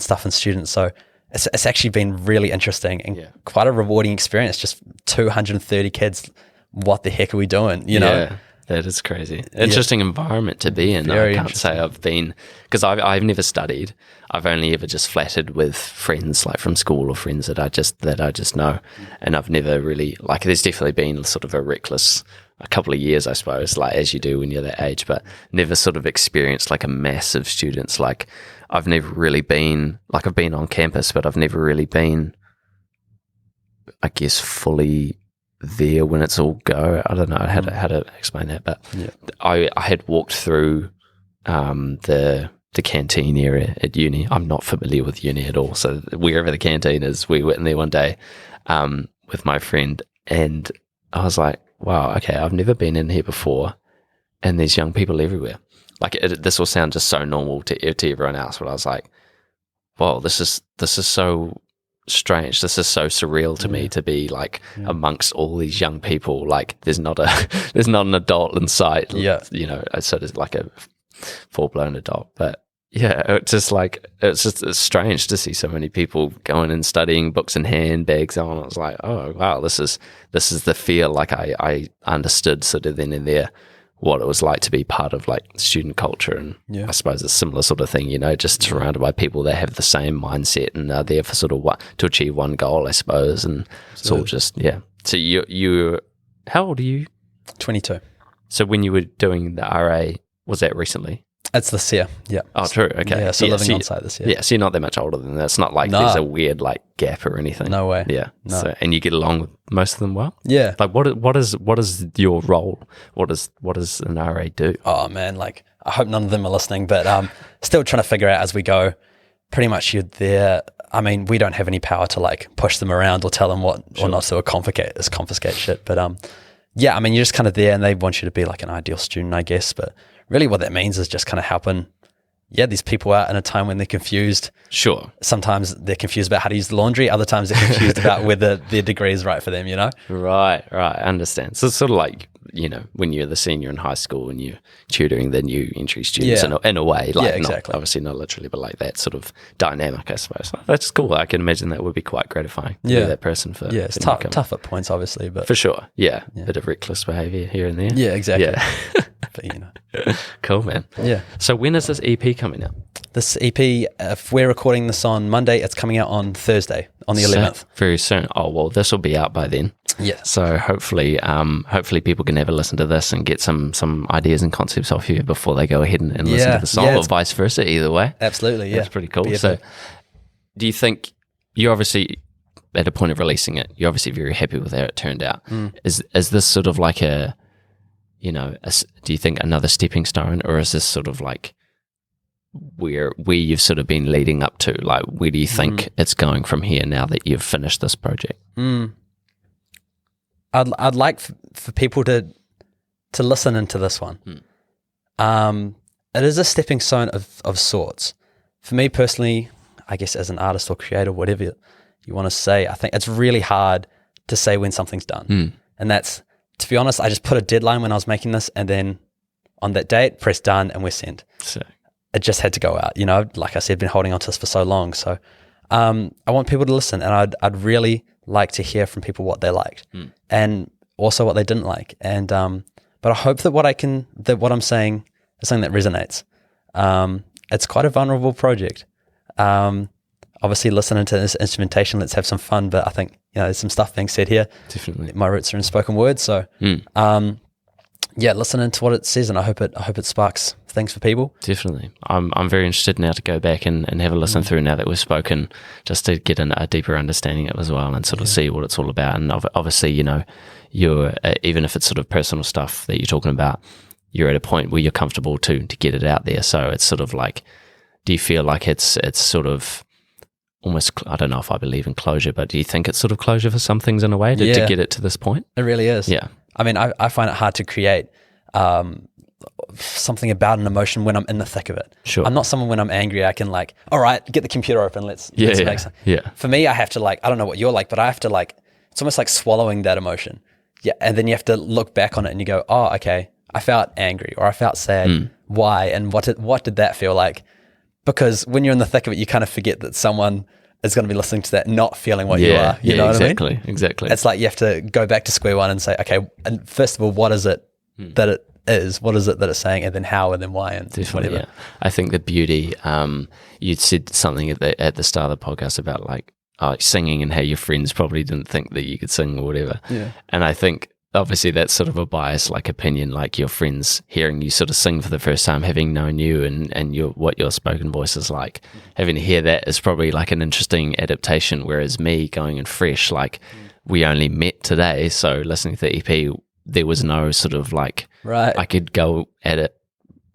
stuff in students. So it's actually been really interesting and quite a rewarding experience. Just 230 kids. What the heck are we doing? Yeah, that is crazy. Interesting environment to be in. Very I can't say I've been, because I've never studied. I've only ever just flattered with friends like from school or friends that I just know, and I've never really like. There's definitely been sort of a couple of years, I suppose, like as you do when you're that age, but never sort of experienced like a mass of students. Like I've never really been, like I've been on campus, but I've never really been, I guess, fully there when it's all go. I don't know how to explain that, but I had walked through the canteen area at uni. I'm not familiar with uni at all, so wherever the canteen is, we went in there one day with my friend, and I was like, wow, okay, I've never been in here before, and there's young people everywhere. Like this will sound just so normal to everyone else, but I was like, wow, this is so strange. This is so surreal to me to be like amongst all these young people. Like there's not an adult in sight. So there's like a full-blown adult, but it's strange to see so many people going and studying, books in hand, bags on. I was like, oh wow, this is the feel. Like I understood sort of then and there what it was like to be part of like student culture, and I suppose it's a similar sort of thing, just surrounded by people that have the same mindset and are there for sort of to achieve one goal, I suppose, and it's all just So you how old are you? 22. So when you were doing the RA, was that recently? It's this year, yeah. Oh, true. Okay. Yeah, so living on site this year. Yeah, so you're not that much older than that. It's not like there's a weird like gap or anything. No way. Yeah. No. So, and you get along with most of them well? Yeah. Like what is your role? What does an RA do? Oh man, like I hope none of them are listening, but still trying to figure out as we go. Pretty much you're there. I mean, we don't have any power to like push them around or tell them what or not to confiscate shit. But yeah, I mean, you're just kind of there, and they want you to be like an ideal student, I guess. But really what that means is just kind of helping, these people out in a time when they're confused. Sure. Sometimes they're confused about how to use the laundry. Other times they're confused about whether their degree is right for them, Right. I understand. So it's sort of like when you're the senior in high school and you're tutoring the new entry students Yeah. in a way, like exactly. not, obviously not literally, but like that sort of dynamic, I suppose. That's cool. I can imagine that would be quite gratifying to be that person for Yeah, it's for tough, newcomers. tough at points, obviously, but For sure, yeah. Bit of reckless behaviour here and there. yeah, exactly. Yeah. But Cool, man. yeah. So when is this EP coming out? This EP, if we're recording this on Monday, it's coming out on Thursday, on the 11th. So, very soon. Oh, well, this will be out by then. Yeah. So hopefully people can have a listen to this and get some ideas and concepts off you before they go ahead and listen Yeah, to the song, yeah, or vice versa, either way. Absolutely, yeah. That's pretty cool. Be So epic. do you think, you're obviously at a point of releasing it, you're obviously very happy with how it turned out. Is this sort of like do you think another stepping stone, or is this sort of like where you've sort of been leading up to? Like, where do you think it's going from here now that you've finished this project? I'd like for people to listen into this one. It is a stepping stone of sorts. For me personally, I guess as an artist or creator, whatever you want to say, I think it's really hard to say when something's done. And that's, to be honest, I just put a deadline when I was making this, and then on that date, press done, and we're sent. So It just had to go out. Like I said, been holding on to this for so long. So I want people to listen, and I'd really like to hear from people what they liked and also what they didn't like. And but I hope that what I'm saying is something that resonates. It's quite a vulnerable project. Obviously, listening to this instrumentation, let's have some fun. But I think there's some stuff being said here. definitely. My roots are in spoken word, so listening to what it says, and I hope it sparks things for people. Definitely. I'm very interested now to go back and have a listen through now that we've spoken, just to get a deeper understanding of it as well, and sort of see what it's all about. And obviously, you're even if it's sort of personal stuff that you're talking about, you're at a point where you're comfortable to get it out there. So it's sort of like, do you feel like it's sort of almost, I don't know if I believe in closure, but do you think it's sort of closure for some things in a way to get it to this point? It really is. Yeah. I mean, I find it hard to create something about an emotion when I'm in the thick of it. Sure. I'm not someone when I'm angry, I can like, all right, get the computer open, let's make some. Yeah. For me, I have to I don't know what you're like, but I have to it's almost like swallowing that emotion. Yeah. And then you have to look back on it and you go, oh, okay, I felt angry or I felt sad. Why? And what did that feel like? Because when you're in the thick of it, you kind of forget that someone is going to be listening to that, not feeling what you are. You know what I mean? Exactly. It's like you have to go back to square one and say, okay, and first of all, what is it that it is? What is it that it's saying? And then how, and then why, and Definitely, whatever. yeah. I think the beauty, you'd said something at the start of the podcast about like singing and how your friends probably didn't think that you could sing or whatever. Yeah. And I think obviously that's sort of a biased opinion, like your friends hearing you sort of sing for the first time, having known you and what your spoken voice is like, having to hear that is probably like an interesting adaptation. Whereas me going in fresh, we only met today, so listening to the EP, there was no sort of Right. I could go at it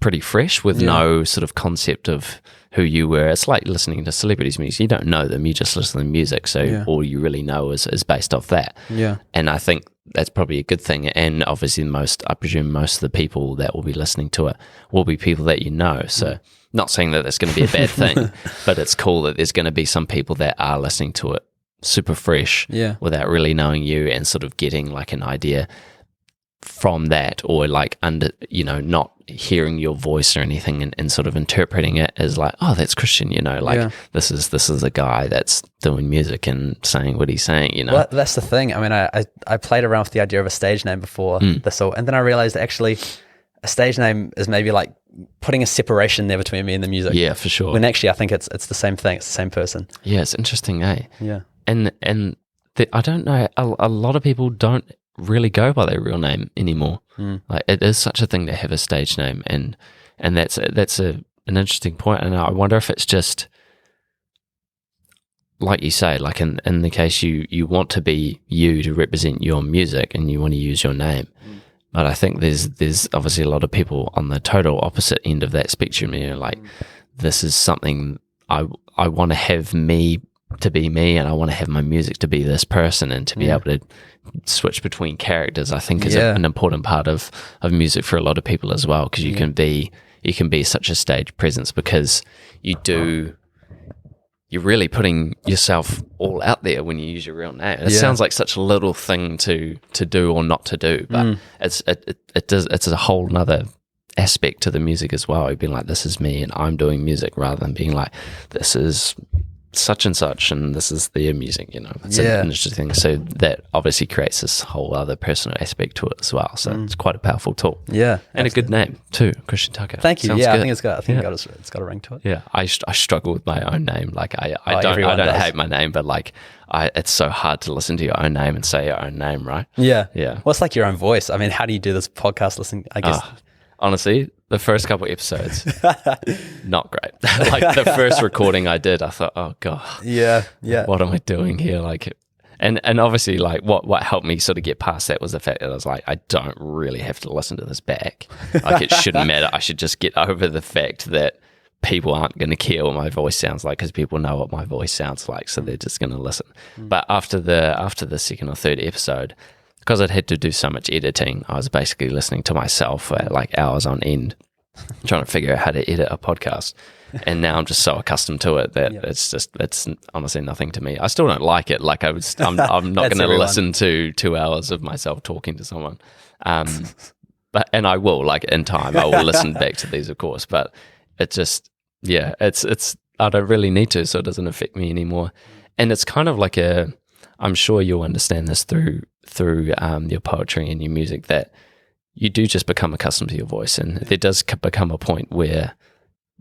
pretty fresh with no sort of concept of who you were. It's like listening to celebrities' music. You don't know them, you just listen to the music, so all you really know is based off that. Yeah. And I think that's probably a good thing. And obviously I presume most of the people that will be listening to it will be people that you know. So not saying that that's going to be a bad thing, but it's cool that there's going to be some people that are listening to it super fresh without really knowing you and sort of getting like an idea from that, or not hearing your voice or anything and sort of interpreting it as like, oh, that's Christian, this is a guy that's doing music and saying what he's saying, Well, that's the thing. I mean, I played around with the idea of a stage name before this all, and then I realized that actually a stage name is maybe like putting a separation there between me and the music. Yeah, for sure. When actually I think it's the same thing. It's the same person. Yeah, it's interesting, eh? Yeah. And I don't know, a lot of people don't really go by their real name anymore. Like, it is such a thing to have a stage name, and that's an interesting point. And I wonder if it's just like you say, like in the case you want to be you to represent your music and you want to use your name. But I think there's obviously a lot of people on the total opposite end of that spectrum, this is something I want to have me to be me, and I want to have my music to be this person, and to be able to switch between characters, I think is an important part of music for a lot of people as well, because you can be such a stage presence, because you you're really putting yourself all out there when you use your real name. It sounds like such a little thing to do or not to do, but it's a whole nother aspect to the music as well. You've been like, this is me and I'm doing music, rather than being like, this is such and such and this is their music, you know. It's an interesting thing. So that obviously creates this whole other personal aspect to it as well. So it's quite a powerful tool. Yeah. And a good name too, Christian Tucker. Thank you. Sounds Yeah, good. I think it's got a ring to it. Yeah, I struggle with my own name. Like I don't everyone does. hate my name, but like it's so hard to listen to your own name and say your own name, right? Yeah. Yeah. Well, it's like your own voice. I mean, how do you do this podcast listening? I guess. Honestly, the first couple episodes, not great. Like the first recording I did, I thought, oh God, Yeah. what am I doing here? Like, and obviously, like what helped me sort of get past that was the fact that I was like, I don't really have to listen to this back. Like, it shouldn't matter. I should just get over the fact that people aren't going to care what my voice sounds like, because people know what my voice sounds like, so they're just going to listen. But after the second or third episode, because I'd had to do so much editing, I was basically listening to myself for like hours on end, trying to figure out how to edit a podcast. And now I'm just so accustomed to it that it's honestly nothing to me. I still don't like it. Like I'm not going to listen to 2 hours of myself talking to someone. And I will, like, in time, I will listen back to these, of course. But it just, it's I don't really need to, so it doesn't affect me anymore. And it's kind of like I'm sure you'll understand this through your poetry and your music, that you do just become accustomed to your voice, and there does become a point where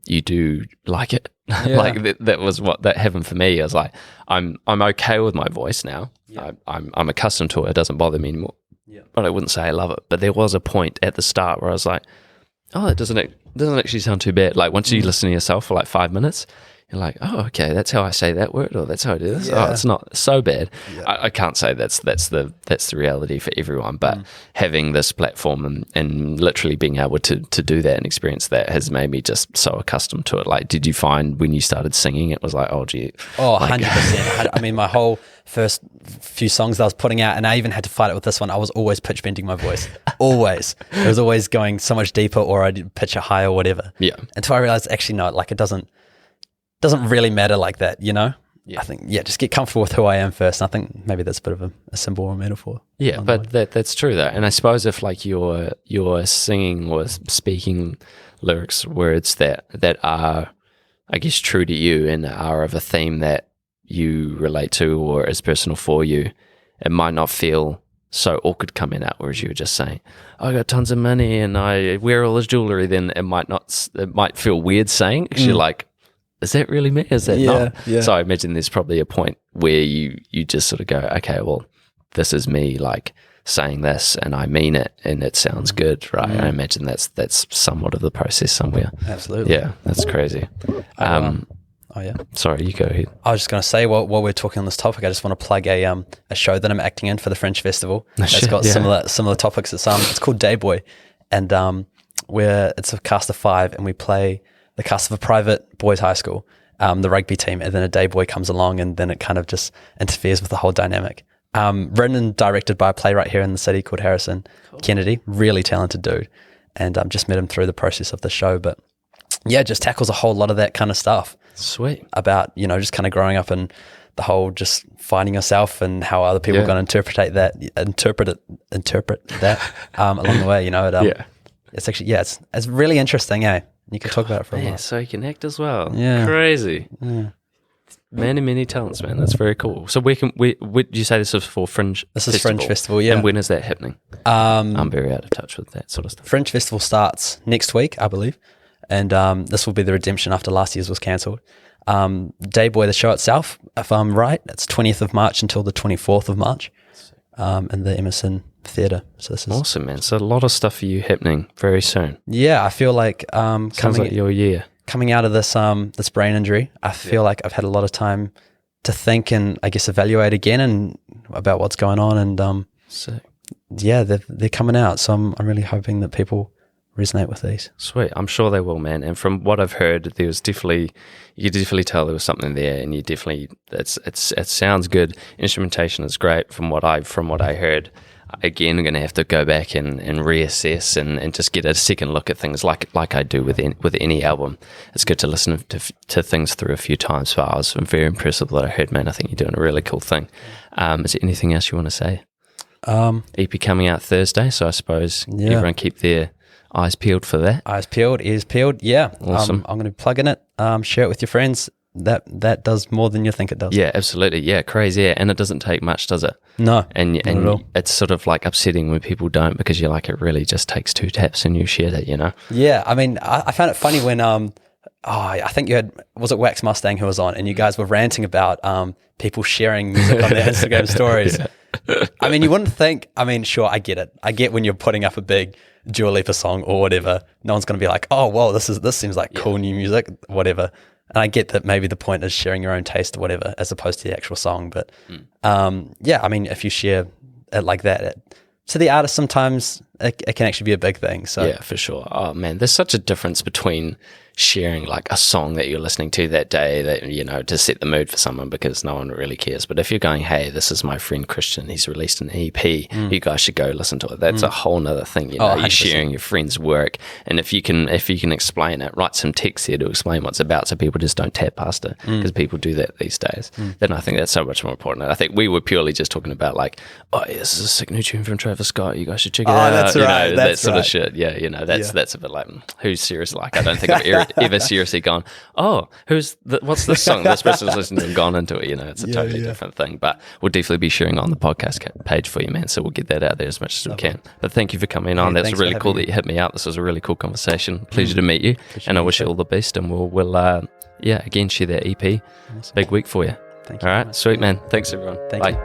you do like it. Like that was what that happened for me. I was like, I'm okay with my voice now. I'm accustomed to it. It doesn't bother me anymore. But I wouldn't say I love it. But there was a point at the start where I was like, oh, it doesn't actually sound too bad. Like once you listen to yourself for like 5 minutes, you're like, oh, okay, that's how I say that word, or that's how I do this. Oh, it's not so bad. I can't say that's the reality for everyone, but having this platform and literally being able to do that and experience that has made me just so accustomed to it. Like, did you find when you started singing, it was like, oh, gee. Oh, like, 100%. I mean, my whole first few songs that I was putting out, and I even had to fight it with this one, I was always pitch bending my voice. Always. It was always going so much deeper, or I'd pitch it higher or whatever. Yeah. Until I realized, actually, no, like it doesn't really matter like that, you know? I think, just get comfortable with who I am first. And I think maybe that's a bit of a symbol or metaphor. Yeah, but that's true though. And I suppose if like you're singing or speaking lyrics, words that are, I guess, true to you and are of a theme that you relate to or is personal for you, it might not feel so awkward coming out, whereas you were just saying, I got tons of money and I wear all this jewelry, then it might feel weird saying, because you're like, is that really me? Is that not? Yeah. So I imagine there's probably a point where you just sort of go, okay, well, this is me like saying this and I mean it and it sounds good, right? I imagine that's somewhat of the process somewhere. Absolutely. Yeah, that's crazy. Oh yeah. Sorry, you go ahead. I was just going to say, while we're talking on this topic, I just want to plug a show that I'm acting in for the Fringe Festival. It's got similar topics. It's called Day Boy, and it's a cast of 5, and we play the cast of a private boys' high school, the rugby team, and then a day boy comes along, and then it kind of just interferes with the whole dynamic. Written and directed by a playwright here in the city called Harrison Kennedy, really talented dude, and just met him through the process of the show. But yeah, just tackles a whole lot of that kind of stuff. Sweet. About, just kind of growing up and the whole just finding yourself and how other people are going to interpret that along the way. It's actually it's really interesting, eh? You can talk about it for a while. So you can act as well. Yeah. Crazy. Yeah. Many talents, man. That's very cool. So where did you say this is for Fringe This Festival? is Fringe Festival, yeah. And when is that happening? I'm very out of touch with that sort of stuff. Fringe Festival starts next week, I believe. And this will be the redemption after last year's was cancelled. Day Boy, the show itself, if I'm right, it's 20th of March until the 24th of March in the Emerson Theatre. So this is awesome, man. So a lot of stuff for you happening very soon. Yeah, I feel like sounds like your year. Coming out of this this brain injury, I feel like I've had a lot of time to think and I guess evaluate again and about what's going on. And they're coming out. So I'm really hoping that people resonate with these. Sweet. I'm sure they will, man. And from what I've heard, you could definitely tell there was something there, and it sounds good. Instrumentation is great from what I heard. again, I'm going to have to go back and reassess and just get a second look at things like I do with any album. It's good to listen to things through a few times. But I was very impressed with what I heard, man. I think you're doing a really cool thing. Is there anything else you want to say? EP coming out Thursday, so I suppose everyone keep their eyes peeled for that. Eyes peeled, ears peeled. Yeah, awesome. I'm going to plug in it. Share it with your friends. That does more than you think it does. Yeah, absolutely. Yeah, crazy. Yeah. And it doesn't take much, does it? No, and not at all. It's sort of like upsetting when people don't, because you're like, it really just takes 2 taps and you shared it, you know? Yeah, I mean, I found it funny when I think you had, was it Wax Mustang who was on, and you guys were ranting about people sharing music on their Instagram stories. I mean, you wouldn't think, I mean, sure, I get it. I get when you're putting up a big Dua Lipa song or whatever, no one's going to be like, oh, whoa, this seems like cool new music, whatever. And I get that maybe the point is sharing your own taste or whatever, as opposed to the actual song. But yeah, I mean, if you share it like that, to the artist, sometimes it can actually be a big thing. So yeah, for sure. Oh man, there's such a difference between sharing like a song that you're listening to that day, that, you know, to set the mood for someone, because no one really cares. But if you're going, hey, this is my friend Christian, he's released an EP, you guys should go listen to it. That's a whole nother thing, you know. You're sharing your friend's work, and if you can explain it, write some text here to explain what's about, so people just don't tap past it, because people do that these days. Then I think that's so much more important. I think we were purely just talking about like, oh yeah, this is a sick new tune from Travis Scott, you guys should check it out. That's right. You know, that sort of shit. Yeah, you know, that's a bit like, who's serious? Like, I don't think I've ever seriously gone, oh, what's this song this person's listening to and gone into it. You know, it's a totally different thing. But we'll definitely be sharing on the podcast page for you, man. So we'll get that out there as much as we can. But thank you for coming on. That's really cool that you hit me out. This was a really cool conversation. Pleasure to meet you. And I wish you all the best. And we'll again, share that EP. Awesome. Big week for you. Thank you. All right, sweet, man. Thanks, everyone. Thank Bye. you.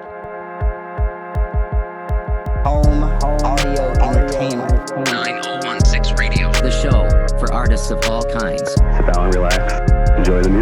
Home Audio Entertainment. 9016 Radio. The show for artists of all kinds. Sit down and relax. Enjoy the music.